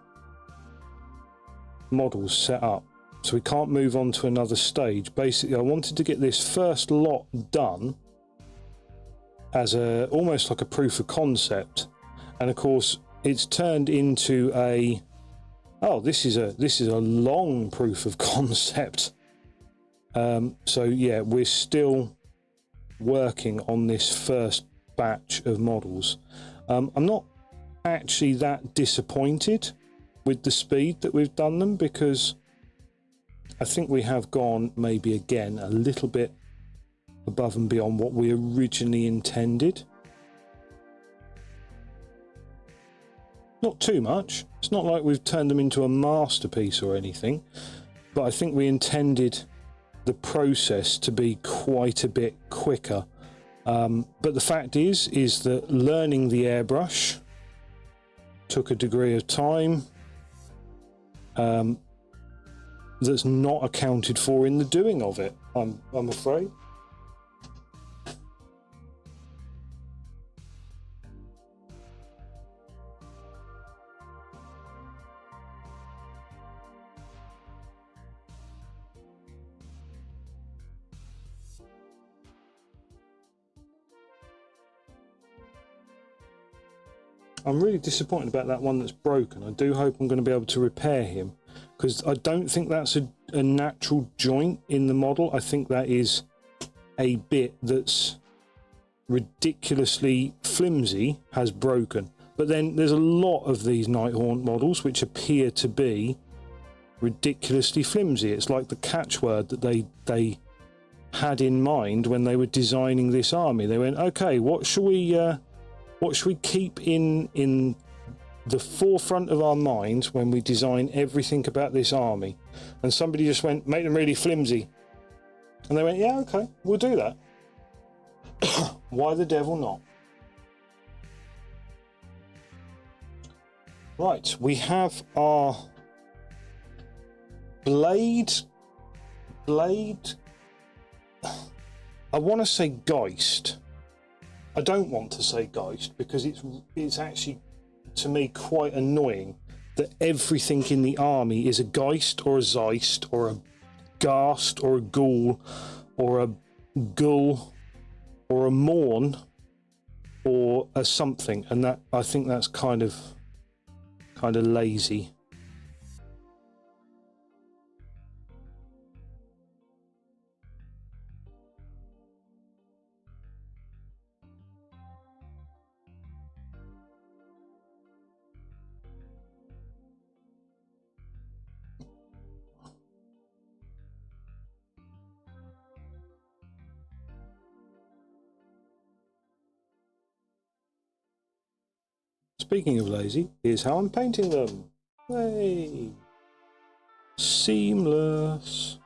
models set up, so we can't move on to another stage. Basically, I wanted to get this first lot done as almost like a proof of concept, and of course it's turned into a this is a long proof of concept. So yeah, we're still working on this first batch of models. I'm not actually that disappointed with the speed that we've done them, because I think we have gone maybe again a little bit above and beyond what we originally intended. Not too much. It's not like we've turned them into a masterpiece or anything, but I think we intended the process to be quite a bit quicker. But the fact is that learning the airbrush took a degree of time that's not accounted for in the doing of it, I'm afraid. I'm really disappointed about that one that's broken. I do hope I'm going to be able to repair him, because I don't think that's a natural joint in the model. I think that is a bit that's ridiculously flimsy has broken. But then there's a lot of these Nighthaunt models which appear to be ridiculously flimsy. It's like the catchword that they had in mind when they were designing this army. They went, okay, what should we keep in the forefront of our minds when we design everything about this army? And somebody just went, make them really flimsy. And they went, yeah, okay, we'll do that. Why the devil not? Right, we have our blade. I want to say Geist. I don't want to say Geist because it's actually, to me, quite annoying that everything in the army is a Geist or a Zeist or a Ghast or a Ghoul or a Gull or a Morn or a something, and that, I think that's kind of lazy. Speaking of lazy, here's how I'm painting them. Hey, seamless.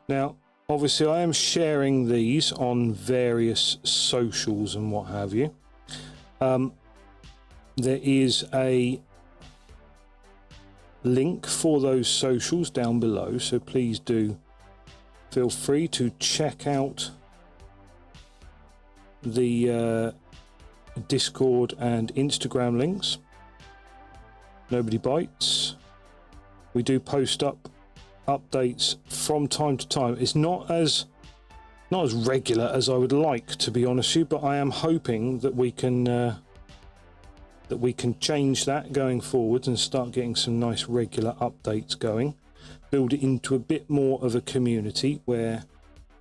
Now, obviously, I am sharing these on various socials and what have you. There is a link for those socials down below, so please do feel free to check out the Discord and Instagram links. Nobody bites. We do post up updates from time to time. It's not as regular as I would like, to be honest with you, but I am hoping that we can change that going forward and start getting some nice regular updates going. Build it into a bit more of a community where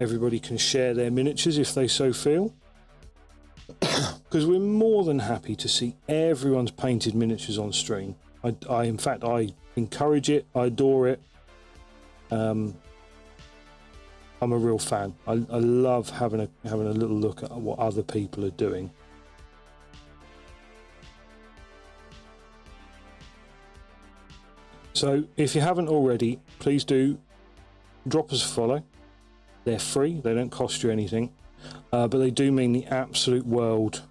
everybody can share their miniatures if they so feel. Because we're more than happy to see everyone's painted miniatures on stream. In fact, I encourage it. I adore it. I'm a real fan. I love having a little look at what other people are doing. So if you haven't already, please do drop us a follow. They're free. They don't cost you anything. But they do mean the absolute world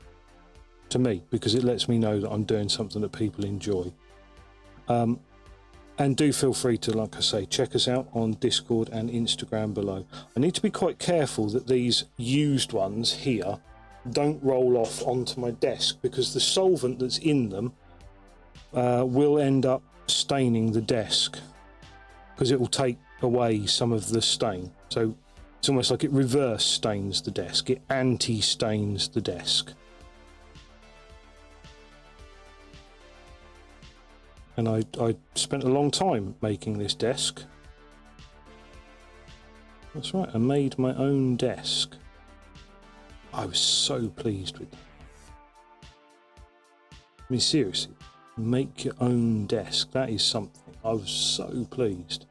to me, because it lets me know that I'm doing something that people enjoy. And do feel free to, like I say, check us out on Discord and Instagram below. I need to be quite careful that these used ones here don't roll off onto my desk, because the solvent that's in them will end up staining the desk, because it will take away some of the stain. So it's almost like it reverse stains the desk. It anti-stains the desk. And I spent a long time making this desk. That's right, I made my own desk. I was so pleased with it. I mean, seriously, make your own desk. That is something. I was so pleased.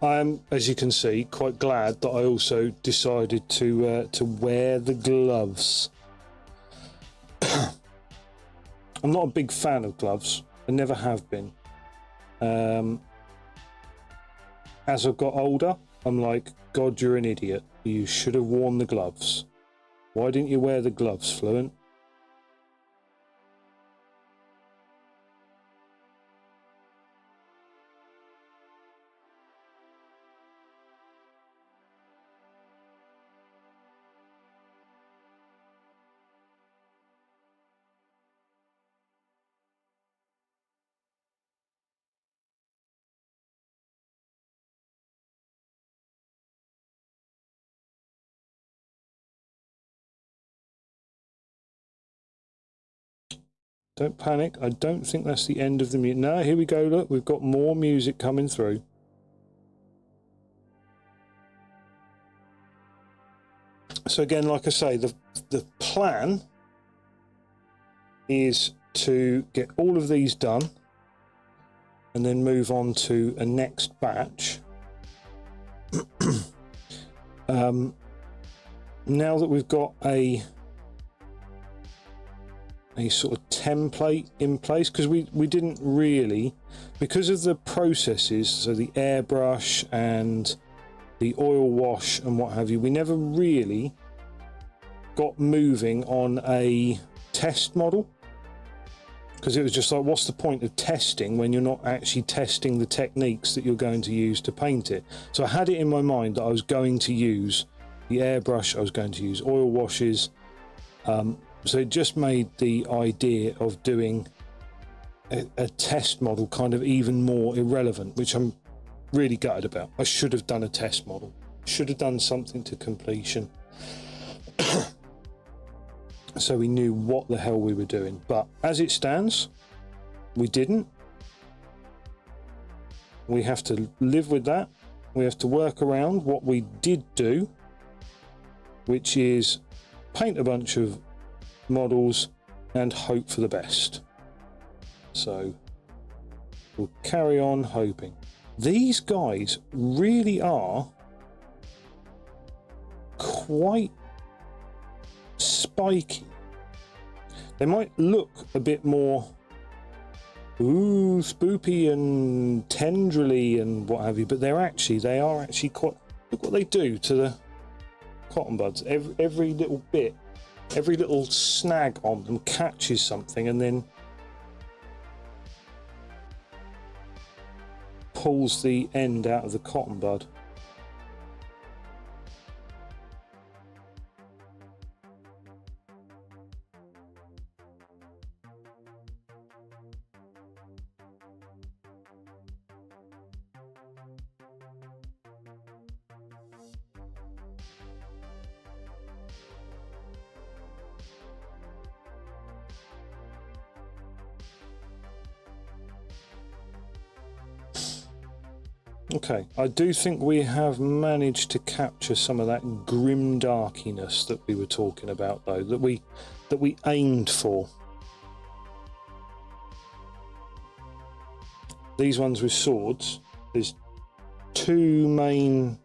I am, as you can see, quite glad that I also decided to wear the gloves. I'm not a big fan of gloves. I never have been. As I've got older, I'm like, God, you're an idiot. You should have worn the gloves. Why didn't you wear the gloves, Fluent? Don't panic. I don't think that's the end of the music. No, here we go. Look, we've got more music coming through. So again, like I say, the plan is to get all of these done and then move on to a next batch. Now that we've got a sort of template in place, because we didn't really, because of the processes, so the airbrush and the oil wash and what have you, we never really got moving on a test model, because it was just like, what's the point of testing when you're not actually testing the techniques that you're going to use to paint it? So I had it in my mind that I was going to use the airbrush, I was going to use oil washes, so it just made the idea of doing a test model kind of even more irrelevant, which I'm really gutted about. I should have done a test model. Should have done something to completion. So we knew what the hell we were doing. But as it stands, we didn't. We have to live with that. We have to work around what we did do, which is paint a bunch of models and hope for the best. So we'll carry on hoping. These guys really are quite spiky. They might look a bit more spoopy and tendrily and what have you, but they are actually quite. Look what they do to the cotton buds. Every little bit, every little snag on them catches something and then pulls the end out of the cotton bud. Okay, I do think we have managed to capture some of that grimdarkiness that we were talking about, though, that we aimed for. These ones with swords, there's two main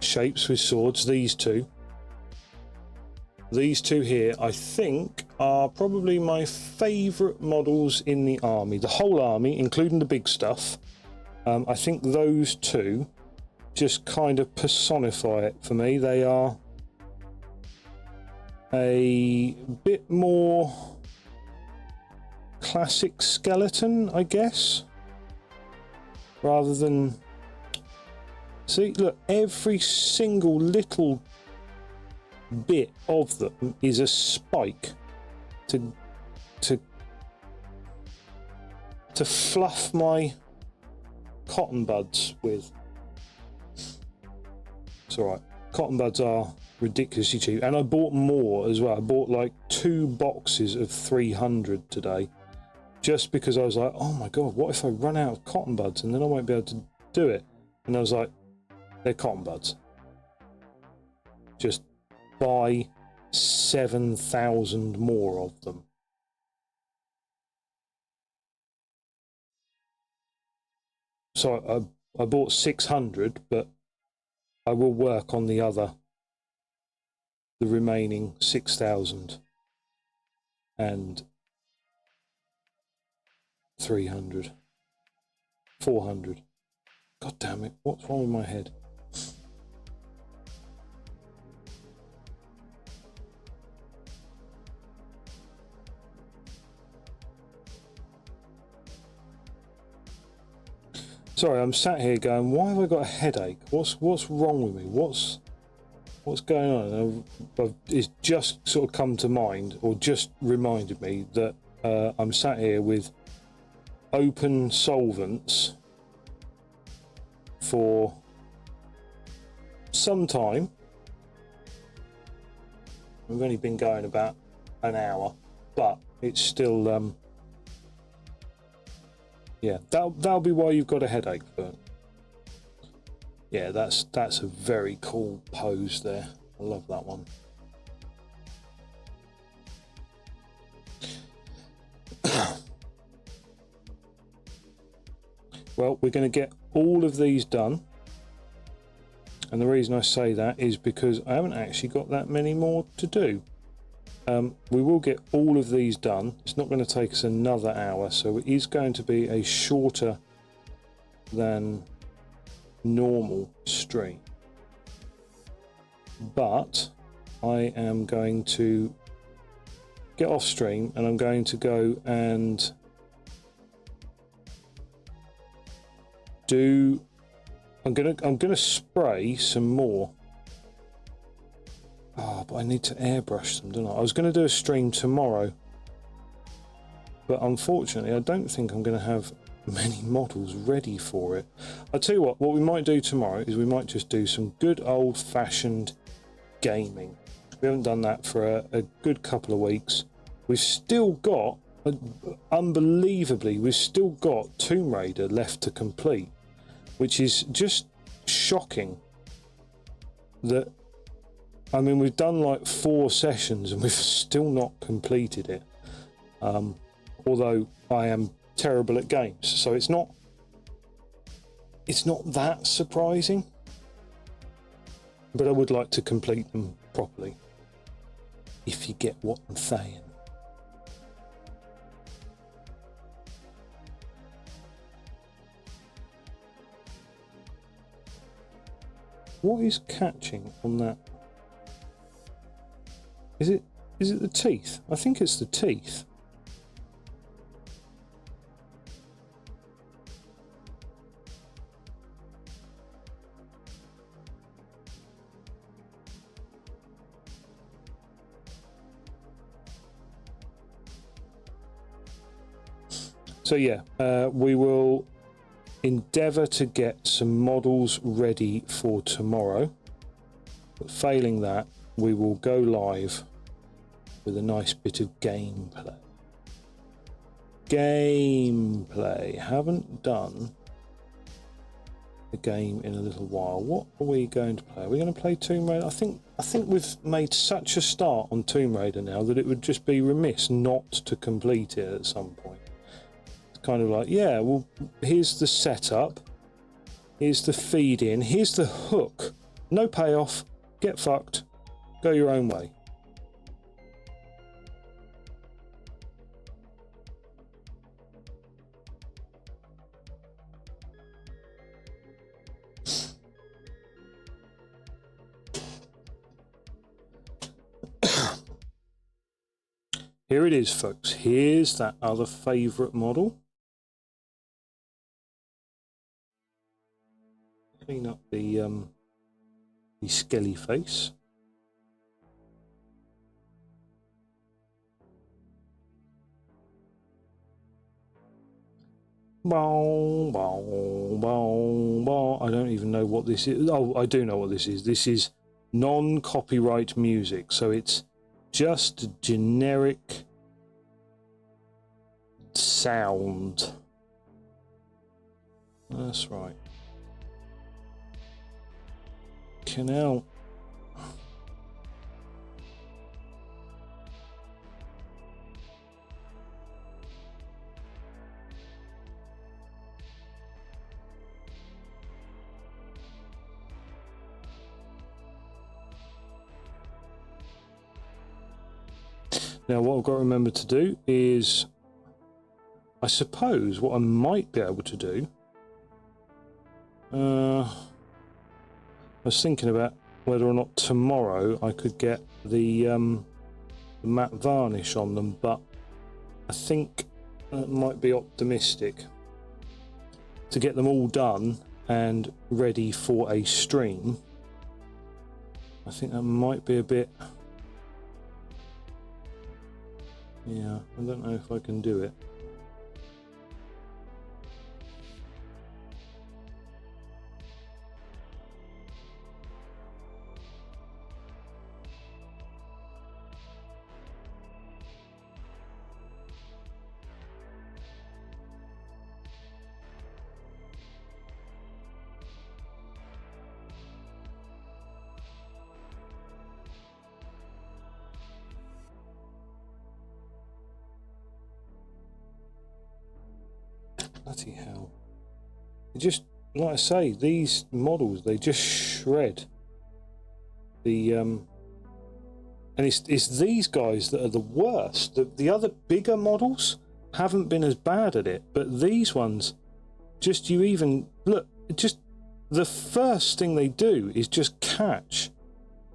shapes with swords, these two. These two here, I think, are probably my favourite models in the army. The whole army, including the big stuff. I think those two just kind of personify it for me. They are a bit more classic skeleton, I guess, rather than... See, look, every single little bit of them is a spike to fluff my cotton buds with. It's alright. Cotton buds are ridiculously cheap, and I bought more as well. I bought like 2 boxes of 300 today, just because I was like, oh my god, what if I run out of cotton buds and then I won't be able to do it? And I was like, they're cotton buds. Just buy 7,000 more of them. So I bought 600, but I will work on the remaining 6,000 and 300, 400. God damn it, what's wrong with my head? Sorry, I'm sat here going, why have I got a headache? What's wrong with me? What's going on? It's just sort of come to mind, or just reminded me that I'm sat here with open solvents for some time. We've only been going about an hour, but it's still yeah, that'll be why you've got a headache, but yeah, that's a very cool pose there. I love that one. Well, we're going to get all of these done, and the reason I say that is because I haven't actually got that many more to do. We will get all of these done. It's not going to take us another hour, so it is going to be a shorter than normal stream. But I am going to get off stream and I'm going to go and I'm gonna spray some more. But I need to airbrush them, don't I? I was going to do a stream tomorrow, but unfortunately I don't think I'm going to have many models ready for it. I'll tell you what we might do tomorrow is we might just do some good old-fashioned gaming. We haven't done that for a good couple of weeks. We've still got, unbelievably, we've still got Tomb Raider left to complete, which is just shocking that I mean, we've done like 4 sessions and we've still not completed it. Although I am terrible at games, so it's not that surprising. But I would like to complete them properly, if you get what I'm saying. What is catching on that? Is it the teeth? I think it's the teeth. So yeah, we will endeavour to get some models ready for tomorrow, but failing that, we will go live with a nice bit of gameplay. Haven't done a game in a little while. What are we going to play? Are we going to play Tomb Raider? I think we've made such a start on Tomb Raider now that it would just be remiss not to complete it at some point. Kind of like, yeah, well, here's the setup, here's the feed in, here's the hook, no payoff, get fucked, go your own way. Here it is, folks. Here's that other favourite model. Clean up the skelly face. Bow, bow, bow, bow. I don't even know what this is. Oh, I do know what this is. This is non-copyright music, so it's just generic sound. That's right. Canal. Now what I've got to remember to do is, I suppose what I might be able to do, I was thinking about whether or not tomorrow I could get the matte varnish on them, but I think that might be optimistic to get them all done and ready for a stream. I think that might be a bit, yeah, I don't know if I can do it. Bloody hell. It just, like I say, these models, they just shred the and it's these guys that are the worst. The other bigger models haven't been as bad at it, but these ones, just, you even look, just the first thing they do is just catch.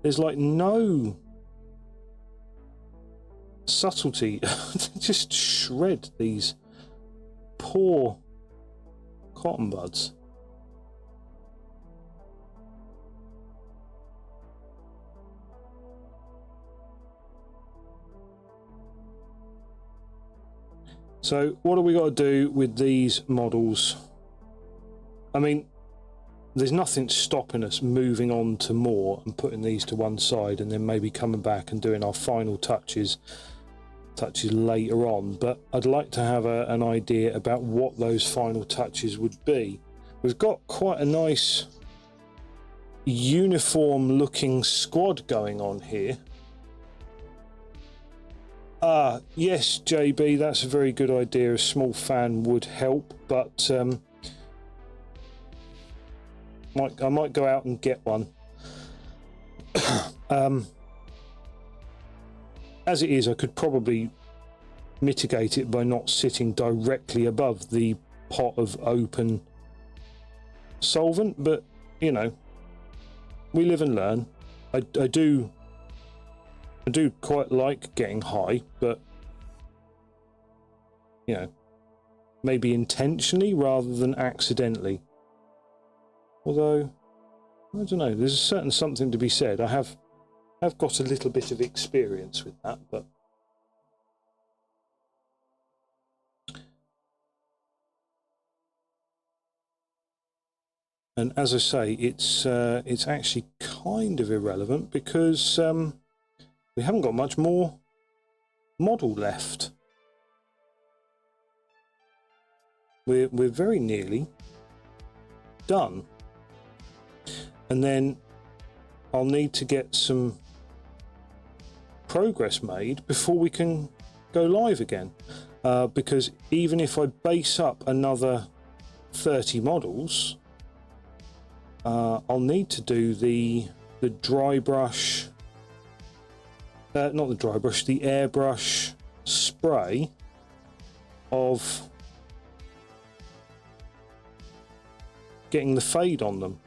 There's like no subtlety. They just shred these poor cotton buds. So what do we got to do with these models? I mean, there's nothing stopping us moving on to more and putting these to one side and then maybe coming back and doing our final touches later on, but I'd like to have an idea about what those final touches would be. We've got quite a nice uniform looking squad going on here. Yes, JB, that's a very good idea. A small fan would help, but I might go out and get one. As it is, I could probably mitigate it by not sitting directly above the pot of open solvent, but you know, we live and learn. I do quite like getting high, but you know, maybe intentionally rather than accidentally. Although I don't know, there's a certain something to be said. I have got a little bit of experience with that, but and as I say, it's actually kind of irrelevant because we haven't got much more model left. We're very nearly done, and then I'll need to get some progress made before we can go live again, because even if I base up another 30 models, I'll need to do the dry brush, not the dry brush, the airbrush spray of getting the fade on them.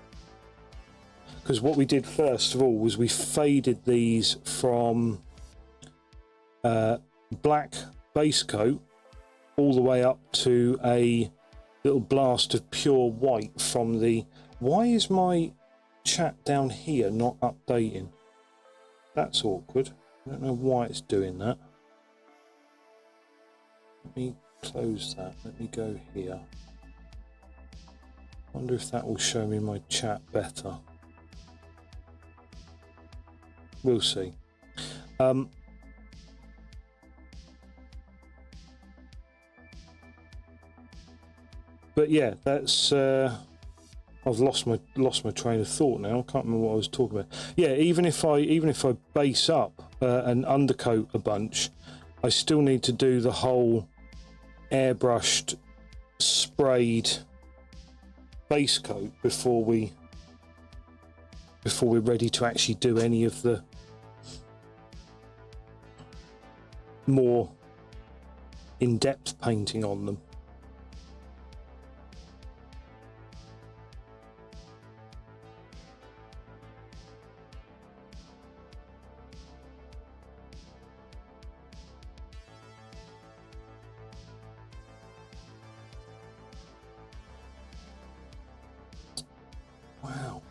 Because what we did first of all was we faded these from black base coat all the way up to a little blast of pure white from the... Why is my chat down here not updating? That's awkward. I don't know why it's doing that. Let me close that. Let me go here. Wonder if that will show me my chat better. We'll see. But yeah, that's I've lost my train of thought now. I can't remember what I was talking about. Yeah, even if I base up and undercoat a bunch, I still need to do the whole airbrushed, sprayed base coat before we're ready to actually do any of the more in-depth painting on them. Wow.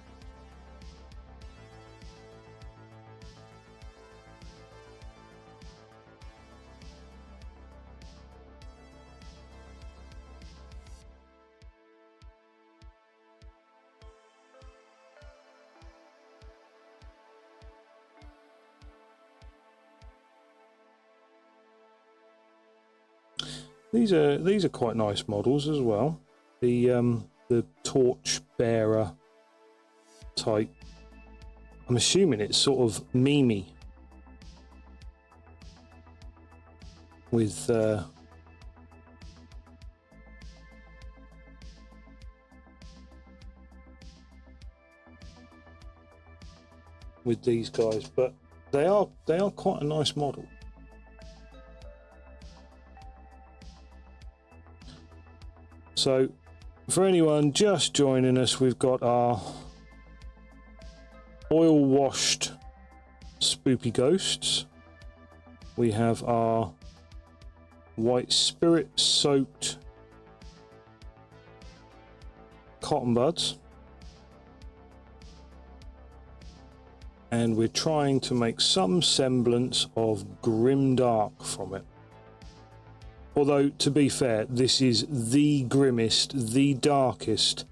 These are quite nice models as well. The torch bearer type. I'm assuming it's sort of memey with these guys, but they are quite a nice model. So for anyone just joining us, we've got our oil washed spoopy ghosts. We have our white spirit soaked cotton buds, and we're trying to make some semblance of Grimdark from it. Although, to be fair, this is the grimmest, the darkest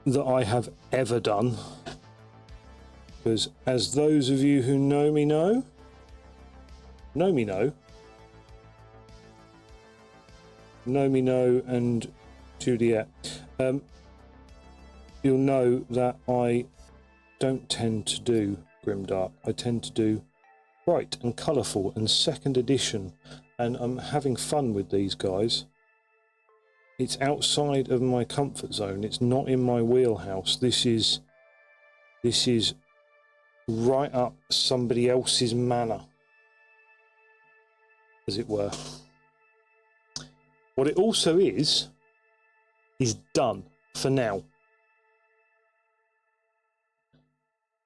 that I have ever done. Because as those of you who know me know, and Juliet, you'll know that I don't tend to do Grimdark. I tend to do bright and colourful and second edition, and I'm having fun with these guys. It's outside of my comfort zone. It's not in my wheelhouse. This is right up somebody else's manor, as it were. What it also is done for now.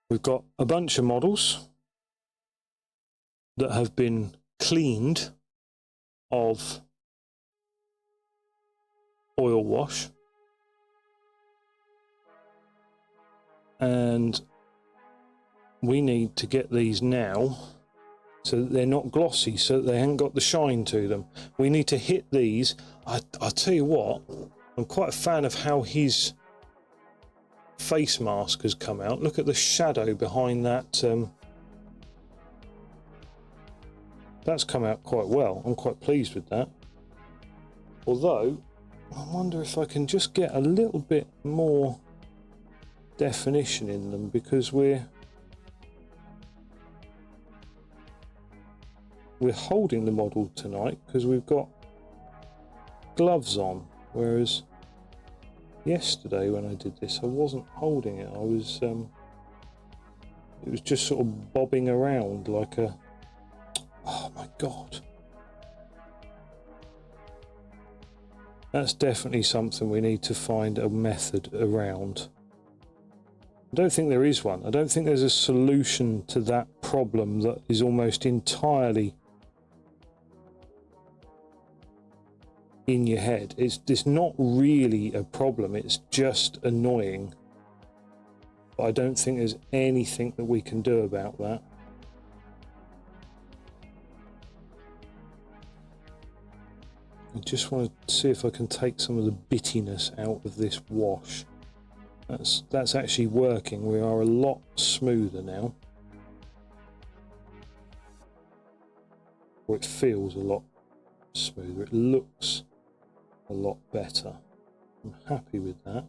We've got a bunch of models that have been cleaned of oil wash, and we need to get these now so that they're not glossy, so that they haven't got the shine to them. We need to hit these. I'll tell you what, I'm quite a fan of how his face mask has come out. Look at the shadow behind that. That's come out quite well. I'm quite pleased with that. Although, I wonder if I can just get a little bit more definition in them, because we're holding the model tonight because we've got gloves on, whereas yesterday when I did this I wasn't holding it. I was it was just sort of bobbing around like a, oh my god, that's definitely something we need to find a method around. I don't think there is one. I don't think there's a solution to that problem that is almost entirely in your head. It's not really a problem, it's just annoying. But I don't think there's anything that we can do about that. I just want to see if I can take some of the bittiness out of this wash. That's actually working. We are a lot smoother now. Or it feels a lot smoother. It looks a lot better. I'm happy with that.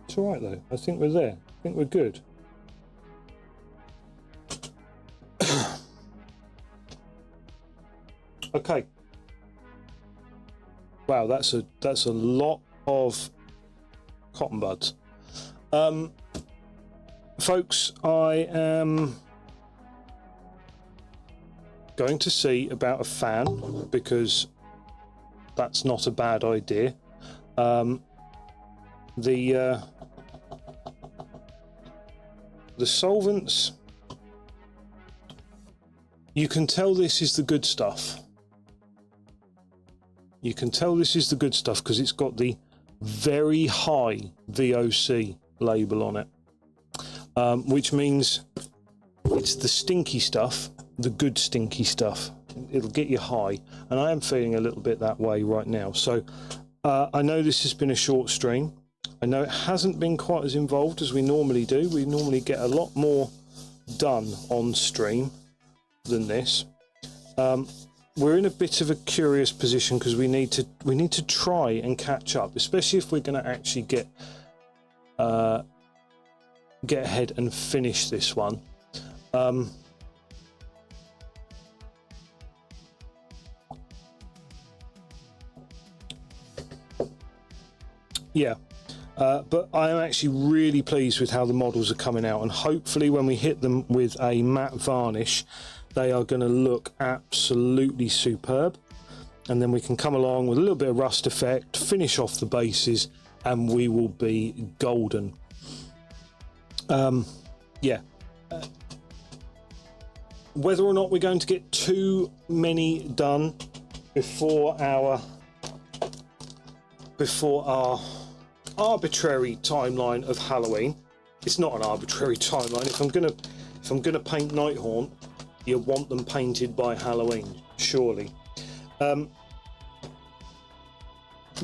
It's all right though. I think we're there. I think we're good. Okay. Wow, that's a lot of cotton buds. Folks, I am going to see about a fan, because that's not a bad idea. The solvents, you can tell this is the good stuff. You can tell this is the good stuff because it's got the very high VOC label on it, which means it's the stinky stuff, the good stinky stuff. It'll get you high, and I am feeling a little bit that way right now. So I know this has been a short stream. I know it hasn't been quite as involved as we normally do. We normally get a lot more done on stream than this. We're in a bit of a curious position because we need to try and catch up, especially if we're going to actually get ahead and finish this one. Yeah. But I am actually really pleased with how the models are coming out, and hopefully when we hit them with a matte varnish, they are going to look absolutely superb, and then we can come along with a little bit of rust effect, finish off the bases, and we will be golden. Yeah. Whether or not we're going to get too many done before our before our arbitrary timeline of Halloween. It's not an arbitrary timeline. If I'm gonna paint Nighthaunt, you want them painted by Halloween, surely.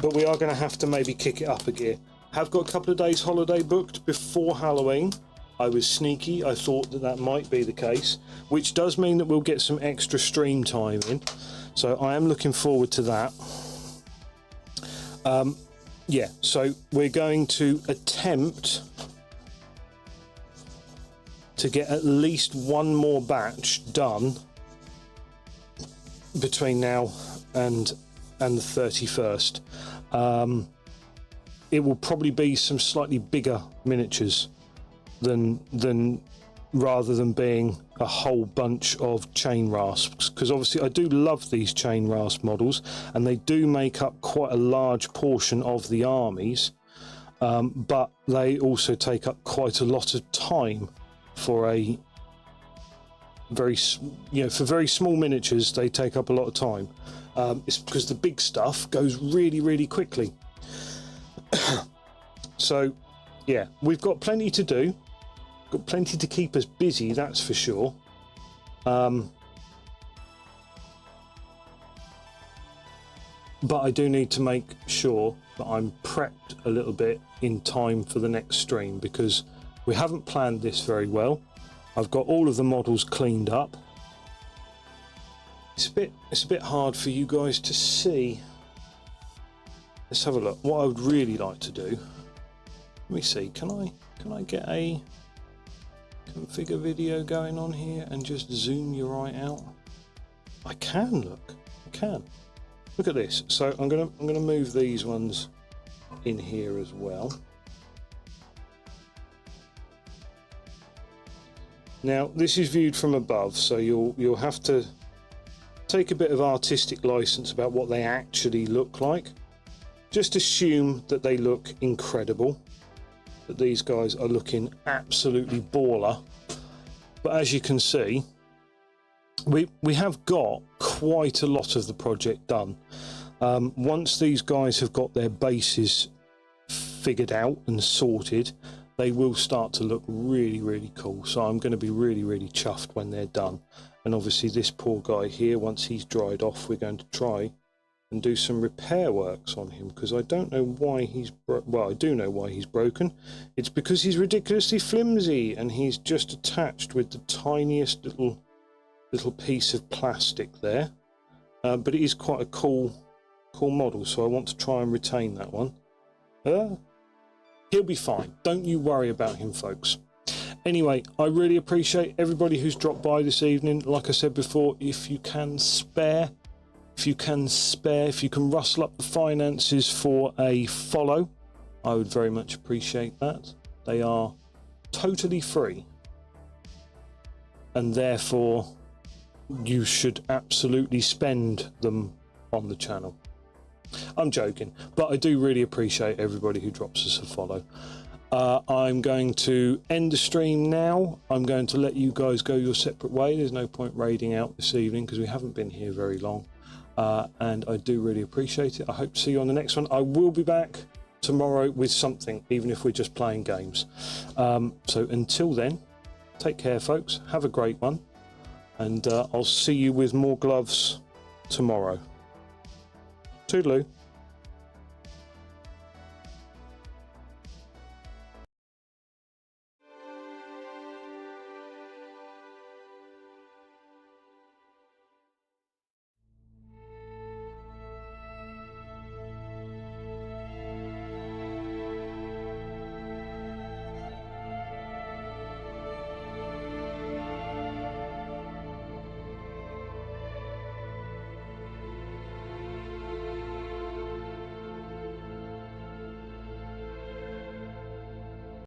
But we are going to have to maybe kick it up a gear. Have got a couple of days holiday booked before Halloween. I was sneaky. I thought that might be the case, which does mean that we'll get some extra stream time in. So I am looking forward to that. Yeah, so we're going to attempt to get at least one more batch done between now and the 31st. It will probably be some slightly bigger miniatures than rather than being a whole bunch of chain rasps, because obviously I do love these chain rasp models and they do make up quite a large portion of the armies, but they also take up quite a lot of time for a very, for very small miniatures. They take up a lot of time. It's because the big stuff goes really quickly. So yeah, we've got plenty to do, got plenty to keep us busy, that's for sure. But I do need to make sure that I'm prepped a little bit in time for the next stream, because we haven't planned this very well. I've got all of the models cleaned up. It's a bit hard for you guys to see. Let's have a look. What I would really like to do, let me see, can I get a configure video going on here and just zoom you right out? I can, look. I can. Look at this. So I'm gonna move these ones in here as well. Now this is viewed from above, so you'll have to take a bit of artistic license about what they actually look like. Just assume that they look incredible, that these guys are looking absolutely baller. But as you can see, we have got quite a lot of the project done. Once these guys have got their bases figured out and sorted, they will start to look really cool. So I'm going to be really chuffed when they're done. And obviously this poor guy here, once he's dried off, we're going to try and do some repair works on him, because I don't know why he's well, I do know why he's broken. It's because he's ridiculously flimsy and he's just attached with the tiniest little piece of plastic there. But it is quite a cool model, so I want to try and retain that one. He'll be fine, don't you worry about him, folks. Anyway, I really appreciate everybody who's dropped by this evening. Like I said before, if you can rustle up the finances for a follow, I would very much appreciate that. They are totally free, and therefore you should absolutely spend them on the channel. I'm joking, but I do really appreciate everybody who drops us a follow. I'm going to end the stream now. I'm going to let you guys go your separate way. There's no point raiding out this evening because we haven't been here very long. And I do really appreciate it. I hope to see you on the next one. I will be back tomorrow with something, even if we're just playing games. So until then, take care, folks. Have a great one. And I'll see you with more gloves tomorrow. Toodaloo.